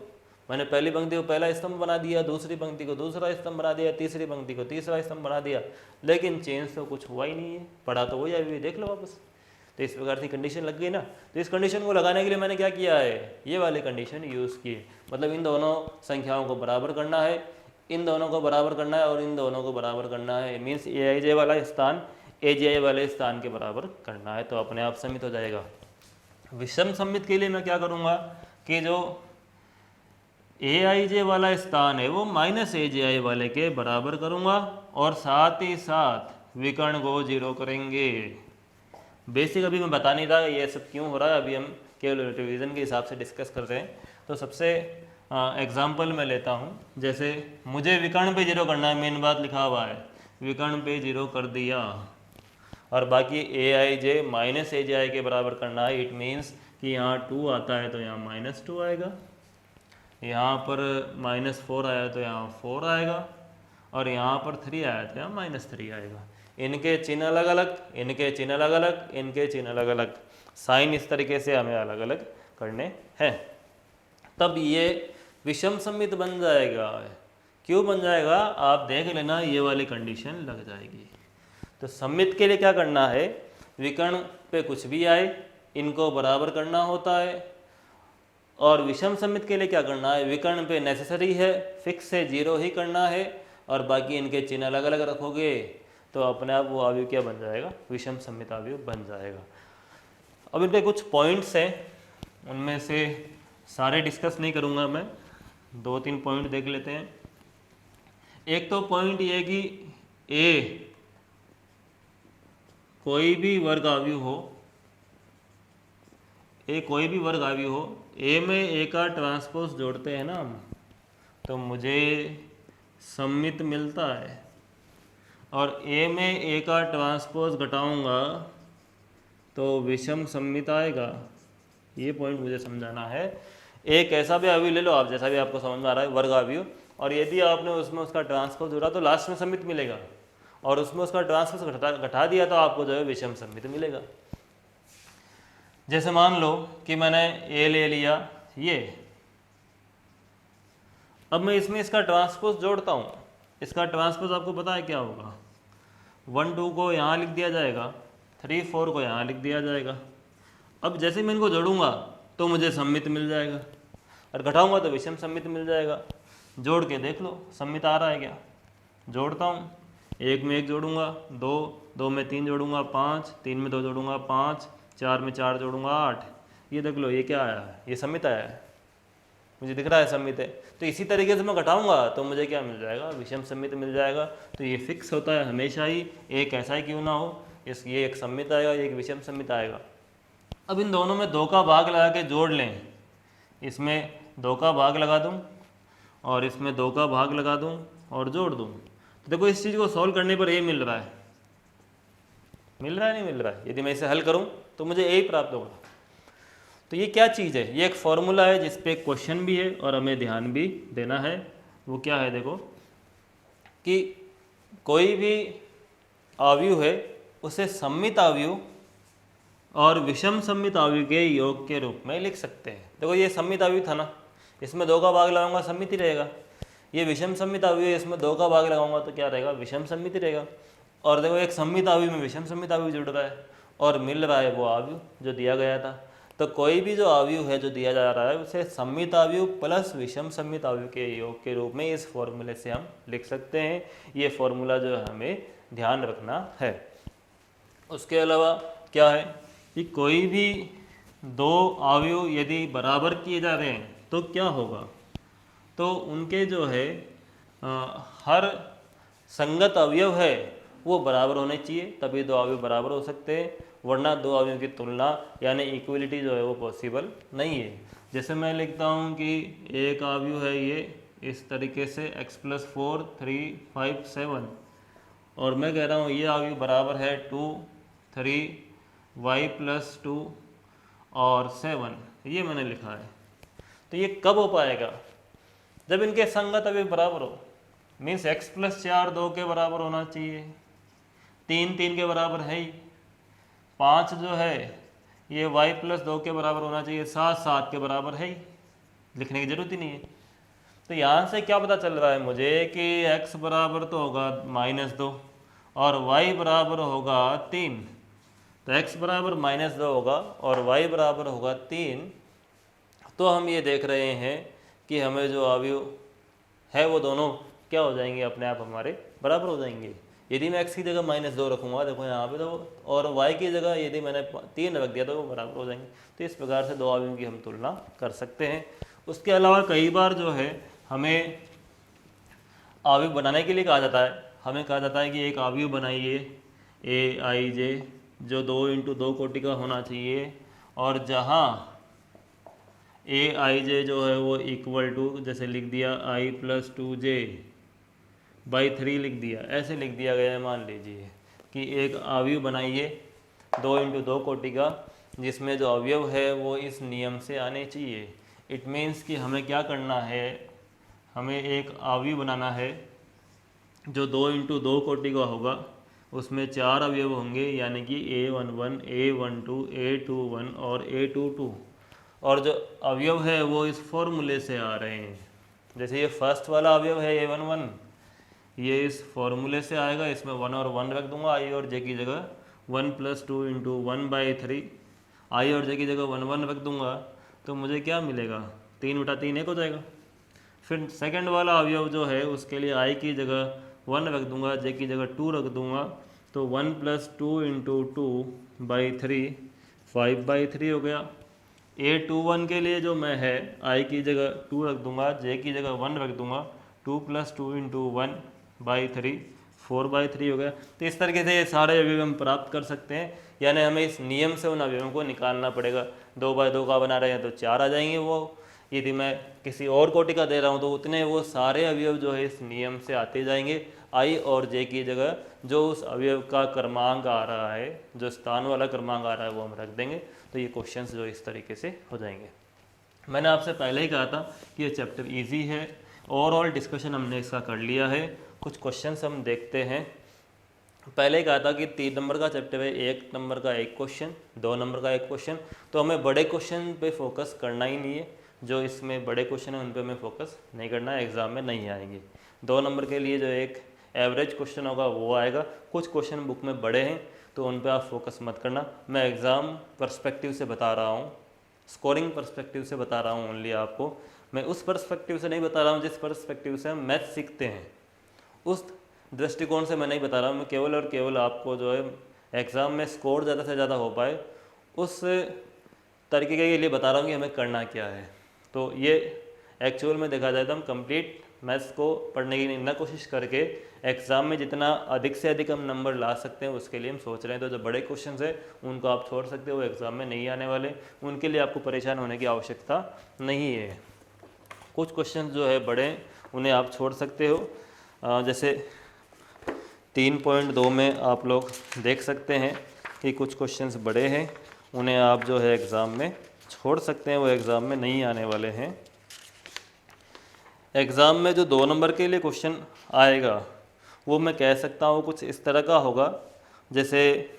मैंने पहली पंक्ति को पहला स्तंभ बना दिया, दूसरी पंक्ति को दूसरा स्तंभ बना दिया, तीसरी पंक्ति को तीसरा स्तंभ बना दिया, लेकिन चेंज तो कुछ हुआ ही नहीं है, पढ़ा तो वही अभी देख लो वापस। तो इस प्रकार की कंडीशन लग गई ना। तो इस कंडीशन को लगाने के लिए मैंने क्या किया है, ये वाली कंडीशन यूज़ की है। मतलब इन दोनों संख्याओं को बराबर करना है, इन दोनों को बराबर करना है और इन दोनों को बराबर करना है। मीन्स ए आई जे वाला स्थान ए जे आई वाले स्थान के बराबर करना है, तो अपने आप सम्मित हो जाएगा। विषम सम्मित के लिए मैं क्या करूँगा कि जो ए आई जे वाला स्थान है वो माइनस ए जे आई वाले के बराबर करूँगा और साथ ही साथ विकर्ण को 0 करेंगे। बेसिक अभी मैं बता नहीं रहा ये सब क्यों हो रहा है, अभी हम केवल रिविजन के हिसाब से डिस्कस कर रहे हैं। तो सबसे एग्जाम्पल मैं लेता हूँ, जैसे मुझे विकर्ण पे 0 करना है, मेन बात लिखा हुआ है, विकर्ण पे 0 कर दिया और बाकी ए आई जे माइनस ए जे आई के बराबर करना है। इट मीन्स कि यहाँ 2 आता है तो यहाँ -2 आएगा, यहाँ पर -4 आया तो यहाँ 4 आएगा और यहाँ पर 3 आया तो यहाँ -3 आएगा। इनके चिन्ह अलग अलग, इनके चिन्ह अलग अलग, इनके चिन्ह अलग अलग, साइन इस तरीके से हमें अलग अलग करने हैं, तब ये विषम सम्मित बन जाएगा। क्यों बन जाएगा आप देख लेना, ये वाली कंडीशन लग जाएगी। तो सम्मित के लिए क्या करना है, विकर्ण पे कुछ भी आए इनको बराबर करना होता है, और विषम सम्मित के लिए क्या करना है, विकर्ण पे नेसेसरी है फिक्स से 0 ही करना है और बाकी इनके चिन्ह अलग अलग रखोगे तो अपने आप वो अवयव क्या बन जाएगा, विषम सम्मित अवयव बन जाएगा। अब इनके कुछ पॉइंट्स हैं, उनमें से सारे डिस्कस नहीं करूँगा मैं, 2-3 पॉइंट देख लेते हैं। एक तो पॉइंट ये कि ए कोई भी वर्ग अवयव हो, ए कोई भी वर्ग अवयव हो, ए में ए का ट्रांसपोज जोड़ते हैं ना हम, तो मुझे सम्मित मिलता है, और ए में ए का ट्रांसपोज घटाऊंगा तो विषम सम्मित आएगा। ये पॉइंट मुझे समझाना है। एक ऐसा भी अवयव ले लो आप, जैसा भी आपको समझ में आ रहा है, वर्ग अवयव, और यदि आपने उसमें उसका ट्रांसपोज जोड़ा तो लास्ट में सम्मित मिलेगा, और उसमें उसका ट्रांसपोज घटा दिया तो आपको जो है विषम सम्मित मिलेगा। जैसे मान लो कि मैंने ए ले लिया ये, अब मैं इसमें इसका ट्रांसपोज जोड़ता हूँ, इसका ट्रांसपोज आपको पता है क्या होगा, 1-2 को यहाँ लिख दिया जाएगा, 3-4 को यहाँ लिख दिया जाएगा। अब जैसे मैं इनको जोड़ूंगा तो मुझे सम्मित मिल जाएगा, और घटाऊंगा तो विषम सम्मित मिल जाएगा। जोड़ के देख लो सम्मित आ रहा है क्या। जोड़ता हूँ, 1 में 1 जोड़ूंगा, 2 में 3 जोड़ूंगा, 5, 3 में 2 जोड़ूंगा, 5, 4 में 4 जोड़ूंगा, 8। ये देख लो ये क्या आया है, ये सम्मित आया है, मुझे दिख रहा है सम्मित है। तो इसी तरीके से मैं घटाऊंगा तो मुझे क्या मिल जाएगा, विषम सम्मित मिल जाएगा। तो ये फिक्स होता है हमेशा ही, एक ऐसा ही क्यों ना हो, ये एक सम्मित आएगा, एक विषम सम्मित आएगा। अब इन दोनों में 2 का भाग लगा के जोड़ लें, इसमें 2 का भाग लगा दूं और इसमें 2 का भाग लगा दूं और जोड़ दूं, तो देखो इस चीज़ को सॉल्व करने पर ये मिल रहा है, मिल रहा है नहीं मिल रहा है। यदि मैं इसे हल करूं तो मुझे ए ही प्राप्त होगा। तो ये क्या चीज़ है, ये एक फॉर्मूला है जिस पे क्वेश्चन भी है और हमें ध्यान भी देना है। वो क्या है, देखो कि कोई भी अवयव है उसे सम्मित अवयव और विषम सम्मित अवयव के योग के रूप में लिख सकते हैं। देखो ये सम्मित अवयव था ना, इसमें 2 का भाग लगाऊंगा सम्मित ही रहेगा। ये विषम सम्मित अवयव है, इसमें 2 का भाग लगाऊंगा तो क्या रहेगा, विषम सम्मित ही रहेगा। और देखो एक सम्मित अवयव में विषम सम्मित अवयव जुड़ रहा है और मिल रहा है वो अवयव जो दिया गया था। तो कोई भी जो अवयव है जो दिया जा रहा है उसे सममित अवयव प्लस विषम सममित अवयव के योग के रूप में इस फॉर्मूले से हम लिख सकते हैं। ये फॉर्मूला जो है हमें ध्यान रखना है। उसके अलावा क्या है कि कोई भी दो अवयव यदि बराबर किए जा रहे हैं तो क्या होगा, तो उनके जो है हर संगत अवयव है वो बराबर होने चाहिए, तभी दो अवयव बराबर हो सकते हैं, वरना दो अवयवों की तुलना यानी इक्वलिटी जो है वो पॉसिबल नहीं है। जैसे मैं लिखता हूँ कि एक अवयव है ये इस तरीके से x+4 3 5 7 और मैं कह रहा हूँ ये अवयव बराबर है 2 3 y+2 और 7, ये मैंने लिखा है। तो ये कब हो पाएगा, जब इनके संगत अवयव बराबर हो। मीन्स x+4 2 के बराबर होना चाहिए, 3 3 के बराबर है ही, 5 जो है ये y+2 के बराबर होना चाहिए, 7 7 के बराबर है ही, लिखने की जरूरत ही नहीं है। तो यहाँ से क्या पता चल रहा है मुझे कि x बराबर तो होगा -2 और y बराबर होगा 3। तो x बराबर -2 होगा और y बराबर होगा 3। तो हम ये देख रहे हैं कि हमें जो अवयव है वो दोनों क्या हो जाएंगे, अपने आप हमारे बराबर हो जाएंगे। यदि मैं x की जगह -2 रखूँगा, देखो यहाँ पे, तो और y की जगह यदि मैंने 3 रख दिया तो वो बराबर हो जाएंगे। तो इस प्रकार से दो अवयवों की हम तुलना कर सकते हैं। उसके अलावा कई बार जो है हमें अवयव बनाने के लिए कहा जाता है, हमें कहा जाता है कि एक अवयव बनाइए aij जो 2 × 2 कोटि का होना चाहिए, और जहाँ aij जो है वो इक्वल टू, जैसे लिख दिया i+2j/3 लिख दिया, ऐसे लिख दिया गया है। मान लीजिए कि एक अवयव बनाइए 2 × 2 कोटि का, जिसमें जो अवयव है वो इस नियम से आने चाहिए। इट मीन्स कि हमें क्या करना है, हमें एक अवयव बनाना है जो 2 × 2 कोटि का होगा, उसमें 4 अवयव होंगे, यानी कि a11 a12 a21 और a22, और जो अवयव है वो इस फॉर्मूले से आ रहे हैं। जैसे ये फर्स्ट वाला अवयव है a11, ये इस फॉर्मूले से आएगा, इसमें 1 और 1 रख दूंगा, i और j की जगह 1+2 × 1/3, i और j की जगह 1 1 रख दूंगा, तो मुझे क्या मिलेगा, 3/3 1 हो जाएगा। फिर सेकंड वाला अवयव जो है उसके लिए i की जगह 1 रख दूंगा, j की जगह 2 रख दूंगा, तो 1+2 × 2/3 5/3 हो गया। a21 के लिए जो मैं है i की जगह 2 रख दूंगा, j की जगह 1 रख दूंगा, 2+2 × 1/3 4/3 हो गया। तो इस तरीके से ये सारे अवयव हम प्राप्त कर सकते हैं, यानी हमें इस नियम से उन अवयवों को निकालना पड़ेगा। 2/2 का बना रहे हैं तो 4 आ जाएंगे वो, यदि मैं किसी और कोटि का दे रहा हूँ तो उतने वो सारे अवयव जो है इस नियम से आते जाएंगे। i और j की जगह जो उस अवयव का क्रमांक आ रहा है, जो स्थान वाला क्रमांक आ रहा है, वो हम रख देंगे। तो ये क्वेश्चंस जो इस तरीके से हो जाएंगे। मैंने आपसे पहले ही कहा था कि ये चैप्टर इजी है, ओवरऑल डिस्कशन हमने इसका कर लिया है। कुछ क्वेश्चंस हम देखते हैं। पहले ही कहा था कि 3 नंबर का चैप्टर है, 1 नंबर का 1 क्वेश्चन, 2 नंबर का 1 क्वेश्चन, तो हमें बड़े क्वेश्चन पे फोकस करना ही नहीं है। जो इसमें बड़े क्वेश्चन है उन पे हमें फोकस नहीं करना है, एग्जाम में नहीं आएंगे। 2 नंबर के लिए जो एक एवरेज क्वेश्चन होगा वो आएगा। कुछ क्वेश्चन बुक में बड़े हैं तो उन पे आप फोकस मत करना। मैं एग्ज़ाम पर्सपेक्टिव से बता रहा हूँ, स्कोरिंग पर्सपेक्टिव से बता रहा हूँ ओनली आपको। मैं उस पर्सपेक्टिव से नहीं बता रहा हूँ जिस पर्सपेक्टिव से हम मैथ सीखते हैं, उस दृष्टिकोण से मैं नहीं बता रहा हूँ। मैं केवल और केवल आपको जो है एग्ज़ाम में स्कोर ज़्यादा से ज़्यादा हो पाए उस तरीके के लिए बता रहा हूँ कि हमें करना क्या है। तो ये एक्चुअल में देखा जाए तो हम कंप्लीट मैथ्स को पढ़ने की ना कोशिश करके एग्ज़ाम में जितना अधिक से अधिक हम नंबर ला सकते हैं उसके लिए हम सोच रहे हैं। तो जो बड़े क्वेश्चंस हैं उनको आप छोड़ सकते हो, वो एग्ज़ाम में नहीं आने वाले, उनके लिए आपको परेशान होने की आवश्यकता नहीं है। कुछ क्वेश्चन जो है बड़े उन्हें आप छोड़ सकते हो। जैसे 3.2 में आप लोग देख सकते हैं कि कुछ क्वेश्चंस बड़े हैं, उन्हें आप जो है एग्ज़ाम में छोड़ सकते हैं, वो एग्ज़ाम में नहीं आने वाले हैं। एग्ज़ाम में जो 2 नंबर के लिए क्वेश्चन आएगा वो मैं कह सकता हूँ कुछ इस तरह का होगा। जैसे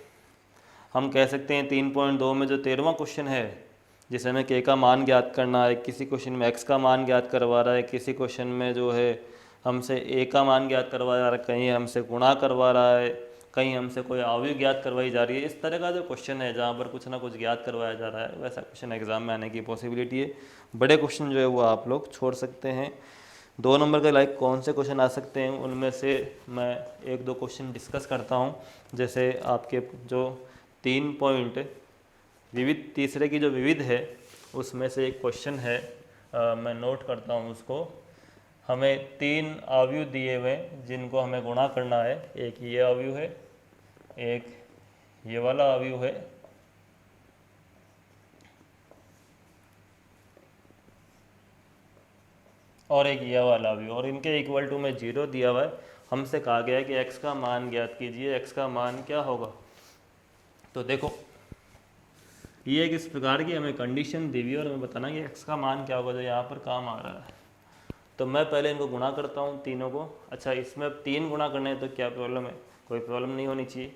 हम कह सकते हैं 3.2 में जो 13वां क्वेश्चन है, जिसे हमें k का मान ज्ञात करना है, किसी क्वेश्चन में x का मान ज्ञात करवा रहा है, किसी क्वेश्चन में जो है हमसे a का मान ज्ञात करवा रहा है, कहीं हमसे गुणा करवा रहा है, कहीं हमसे कोई अवयव ज्ञात करवाई जा रही है, इस तरह का जो क्वेश्चन है जहाँ पर कुछ ना कुछ ज्ञात करवाया जा रहा है, वैसा क्वेश्चन एग्जाम में आने की पॉसिबिलिटी है। बड़े क्वेश्चन जो है वो आप लोग छोड़ सकते हैं। 2 नंबर के लाइक कौन से क्वेश्चन आ सकते हैं, उनमें से मैं 1-2 क्वेश्चन डिस्कस करता हूँ। जैसे आपके जो 3 पॉइंट विविध, तीसरे की जो विविध है उसमें से एक क्वेश्चन है, मैं नोट करता हूँ उसको। हमें 3 अवयव दिए हुए जिनको हमें गुणा करना है। एक ये अवयव है, एक ये वाला अवयव है, और एक ये वाला अवयव, और इनके इक्वल टू में 0 दिया हुआ है। हमसे कहा गया है कि x का मान ज्ञात कीजिए, x का मान क्या होगा। तो देखो ये एक इस प्रकार की हमें कंडीशन दी हुई है और हमें बताना कि x का मान क्या होगा जो यहाँ पर काम आ रहा है। तो मैं पहले इनको गुणा करता हूँ तीनों को। अच्छा, इसमें अब 3 गुणा करने हैं तो क्या प्रॉब्लम है, कोई प्रॉब्लम नहीं होनी चाहिए।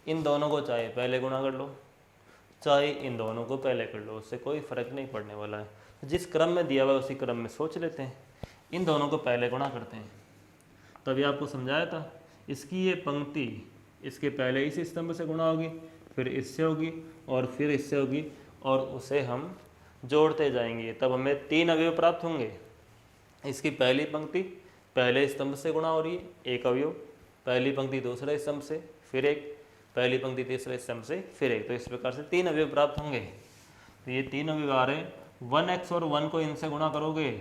इन दोनों को चाहे पहले गुणा कर लो, चाहे इन दोनों को पहले कर लो, उससे कोई फ़र्क नहीं पड़ने वाला है। जिस क्रम में दिया हुआ है उसी क्रम में सोच लेते हैं। इन दोनों को पहले गुणा करते हैं। तो अभी आपको समझाया था, इसकी ये पंक्ति इसके पहले इस स्तंभ से गुणा होगी, फिर इससे होगी और फिर इससे होगी, और उसे हम जोड़ते जाएंगे, तब हमें 3 अवयव प्राप्त होंगे। इसकी पहली पंक्ति पहले स्तंभ से गुणा हो रही है, एक अवयव, पहली पंक्ति दूसरे स्तंभ से, फिर एक, पहली पंक्ति तीसरे स्तंभ से, फिर एक। तो इस प्रकार से 3 अवयव प्राप्त होंगे। तो ये 3 अवयव आ रहे हैं। 1x और 1 को इनसे गुणा करोगे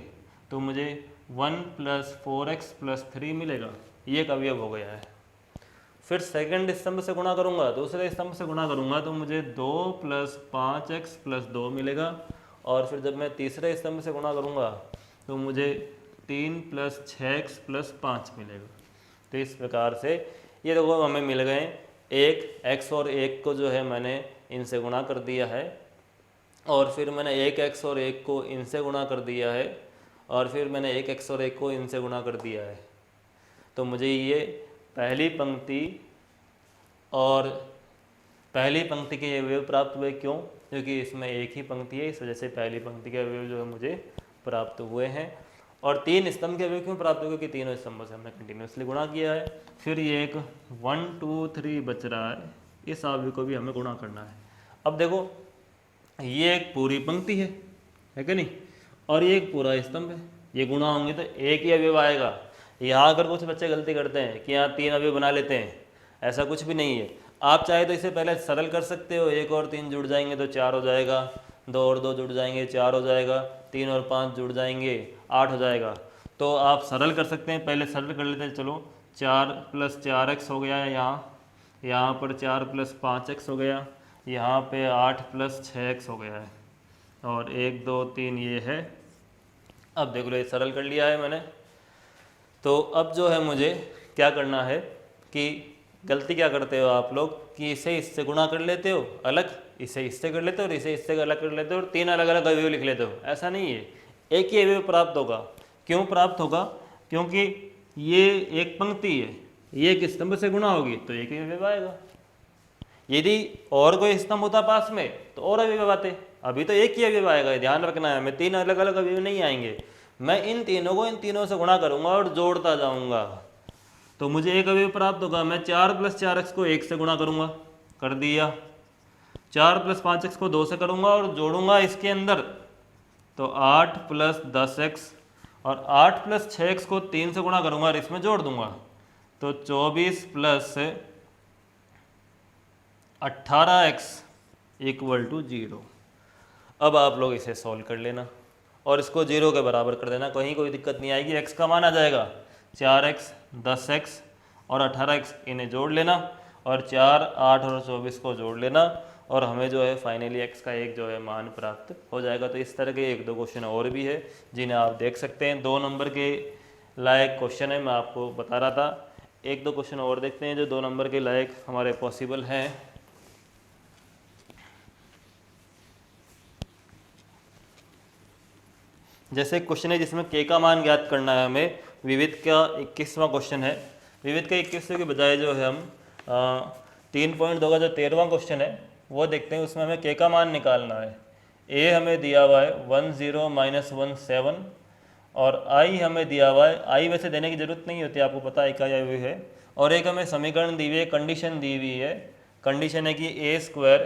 तो मुझे 1 + 4x + 3 मिलेगा, ये एक अवयव हो गया है। फिर सेकंड स्तंभ से गुणा करूंगा, दूसरे स्तंभ से गुणा करूंगा तो मुझे 2 + 5x + 2 मिलेगा, और फिर जब मैं तीसरे स्तंभ से गुणा करूंगा तो मुझे 3 + 6x + 5 मिलेगा। तो इस प्रकार से ये देखो हमें मिल गए। एक x और 1 को जो है मैंने इनसे गुणा कर दिया है, और फिर मैंने 1x और 1 को इनसे गुणा कर दिया है, और फिर मैंने 1x और 1 को इनसे गुणा कर दिया है। तो मुझे ये पहली पंक्ति और पहली पंक्ति के अवयव प्राप्त हुए। क्यों? क्योंकि इसमें एक ही पंक्ति है, इस वजह से पहली पंक्ति के अवयव जो है मुझे प्राप्त हुए हैं। और 3 स्तंभ के अवयव क्यों प्राप्त हुए? क्योंकि तीनों स्तंभों से हमने कंटिन्यूसली गुणा किया है। फिर ये एक 1 2 3 बच रहा है, इस अवयव को भी हमें गुणा करना है। अब देखो ये एक पूरी पंक्ति है कि नहीं, और ये एक पूरा स्तंभ है, ये गुणा होंगे तो एक ही अवयव आएगा। यहाँ अगर कुछ बच्चे गलती करते हैं कि यहाँ 3 अवयव बना लेते हैं, ऐसा कुछ भी नहीं है। आप चाहे तो इसे पहले सरल कर सकते हो, 1 और 3 जुड़ जाएंगे तो 4 हो जाएगा, 2 और 2 जुड़ जाएंगे 4 हो जाएगा, 3 और 5 जुड़ जाएंगे 8 हो जाएगा। तो आप सरल कर सकते हैं, पहले सरल कर लेते हैं। चलो 4 + 4x हो गया है, यहाँ पर 4 + 5x हो गया, यहाँ पे 8 + 6x हो गया है, और 1 2 3 ये है। अब देख लो ये सरल कर लिया है मैंने। तो अब जो है मुझे क्या करना है कि गलती क्या करते हो आप लोग कि इसे इससे गुणा कर लेते हो अलग, इसे इससे कर लेते हो और इसे इससे अलग कर लेते हो, और 3 अलग अलग अवयव लिख लेते हो। ऐसा नहीं है, एक ही अवयव प्राप्त होगा। क्यों प्राप्त होगा? क्योंकि ये एक पंक्ति है, ये एक स्तंभ से गुणा होगी तो एक ही अवयव आएगा। यदि और कोई स्तंभ होता पास में तो और अवयव आते, अभी तो एक ही अवयव आएगा। ध्यान रखना है, हमें 3 अलग अलग अवयव नहीं आएंगे। मैं इन तीनों को इन तीनों से गुणा करूंगा और जोड़ता जाऊंगा तो मुझे एक अवयव प्राप्त होगा। मैं 4 + 4x को 1 से गुणा करूंगा, कर दिया। 4 + 5x को 2 से करूंगा और जोड़ूंगा इसके अंदर, तो 8 + 10x, और 8 + 6x को 3 से गुणा करूंगा और इसमें जोड़ दूंगा, तो 24 + 18x = 0। अब आप लोग इसे सॉल्व कर लेना और इसको 0 के बराबर कर देना, कहीं कोई दिक्कत नहीं आएगी। x का मान आ जाएगा 4x, 10x और 18x, इन्हें जोड़ लेना, और 4, 8 और 24 को जोड़ लेना, और हमें जो है फाइनली x का एक जो है मान प्राप्त हो जाएगा। तो इस तरह के 1-2 क्वेश्चन और भी है जिन्हें आप देख सकते हैं। 2 नंबर के लायक क्वेश्चन है, मैं आपको बता रहा था। 1-2 क्वेश्चन और देखते हैं जो 2 नंबर के लायक हमारे पॉसिबल हैं। जैसे क्वेश्चन है जिसमें k का मान ज्ञात करना है हमें, विविध का 21वां क्वेश्चन है। विविध के 21वें के बजाय जो है हम 3.2 का जो 13वां क्वेश्चन है वो देखते हैं। उसमें हमें k का मान निकालना है। a हमें दिया हुआ है 10 - 17, और i हमें दिया हुआ है। i वैसे देने की जरूरत नहीं होती, आपको पता है इकाई अवयव है, और एक हमें समीकरण दी हुई है, कंडीशन दी हुई है। कंडीशन है कि a square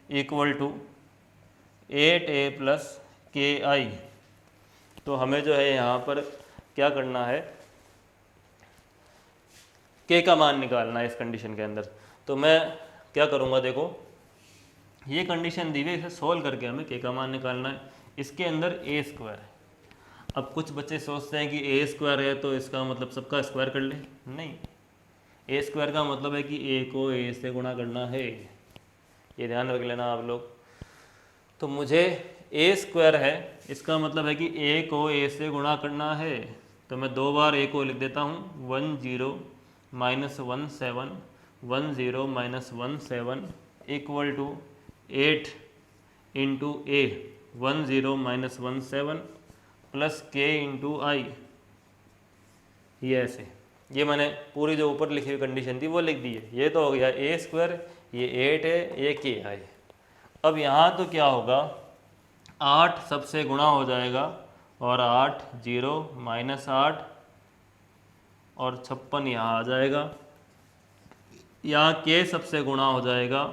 equal to 8a plus k i. तो हमें जो है यहाँ पर क्या करना है, के का मान निकालना है इस कंडीशन के अंदर। तो मैं क्या करूँगा, देखो ये कंडीशन दी हुई है, इसे सोल्व करके हमें के का मान निकालना है। इसके अंदर ए स्क्वायर है। अब कुछ बच्चे सोचते हैं कि ए स्क्वायर है तो इसका मतलब सबका स्क्वायर कर ले, नहीं। ए स्क्वायर का मतलब है कि ए को ए से गुणा करना है, ये ध्यान रख लेना आप लोग। तो मुझे ए स्क्वायर है, इसका मतलब है कि ए को ए से गुणा करना है। तो मैं 2 बार ए को लिख देता हूँ, 1 0 minus 1 7 1 0 minus 1 7 equal to 8 into A 1 0 minus 1 7 plus K into I. ये ऐसे, ये मैंने पूरी जो ऊपर लिखी हुई कंडीशन थी वो लिख दी है। ये तो हो गया ए स्क्वायर, ये 8 है, ये के आई। अब यहाँ तो क्या होगा, 8 सबसे गुणा हो जाएगा और 8 0 माइनस 8 और 56 यहाँ आ जाएगा। यहाँ के सबसे गुणा हो जाएगा,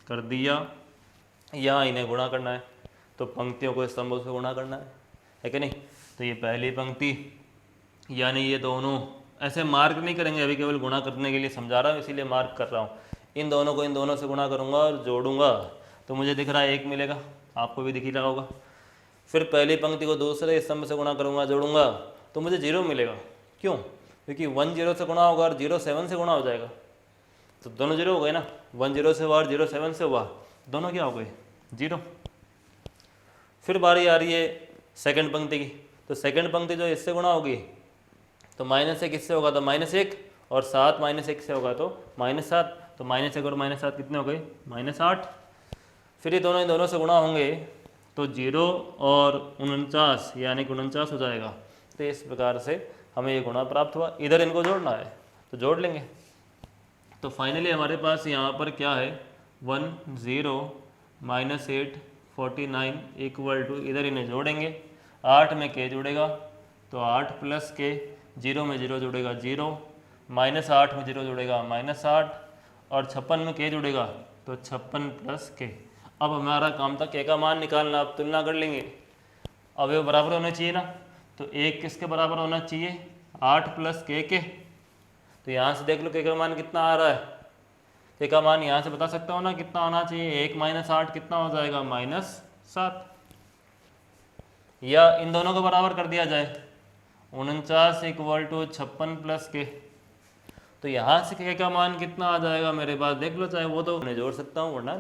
कर दिया। यहाँ इन्हें गुणा करना है, तो पंक्तियों को स्तंभों से गुणा करना है कि नहीं। तो ये पहली पंक्ति, यानी ये दोनों ऐसे मार्क नहीं करेंगे, अभी केवल गुणा करने के लिए समझा रहा हूँ इसीलिए मार्क कर रहा हूँ। इन दोनों को इन दोनों से गुणा करूँगा और जोड़ूंगा तो मुझे दिख रहा है 1 मिलेगा, आपको भी दिख ही रहा होगा। फिर पहली पंक्ति को दूसरे स्तंभ से गुणा करूँगा, जोड़ूंगा तो मुझे 0 मिलेगा। क्यों? क्योंकि 1 0 से गुणा होगा और 0 7 से गुणा हो जाएगा, तो दोनों 0 हो गए ना। 1 0 से हुआ और 0 7 से हुआ, दोनों क्या हो गए, 0। फिर बारी आ रही है सेकंड पंक्ति की। तो सेकंड पंक्ति जो इससे गुणा होगी तो -1 इससे होगा तो -1 और 7 -1 से होगा तो -7। तो -1 और -7 कितने हो गए, -8। फिर ये दोनों इन दोनों से गुणा होंगे तो 0 और 49 यानी कि 49 हो जाएगा। तो इस प्रकार से हमें ये गुणा प्राप्त हुआ। इधर इनको जोड़ना है तो जोड़ लेंगे। तो फाइनली हमारे पास यहाँ पर क्या है, 1 0 -8 49 इक्वल टू, इधर इन्हें जोड़ेंगे, 8 में के जुड़ेगा तो 8 प्लस के, 0 में 0 जुड़ेगा 0, -8 में 0 जुड़ेगा -8 और 56 में के जुड़ेगा तो 56 प्लस के। अब हमारा काम था के का मान निकालना। अब तुलना कर लेंगे, अब ये बराबर होने चाहिए ना। तो 1 किसके बराबर होना चाहिए, 8 प्लस के। तो यहाँ से देख लो के का मान कितना आ रहा है। के का मान यहाँ से बता सकता हूँ ना कितना होना चाहिए, 1 - 8 कितना हो जाएगा, -7। या इन दोनों को बराबर कर दिया जाए, 49 इक्वल टू 56 प्लस के। तो यहाँ से के का मान कितना आ जाएगा मेरे पास, देख लो, चाहे वो तो मैं जोड़ सकता हूँ वरना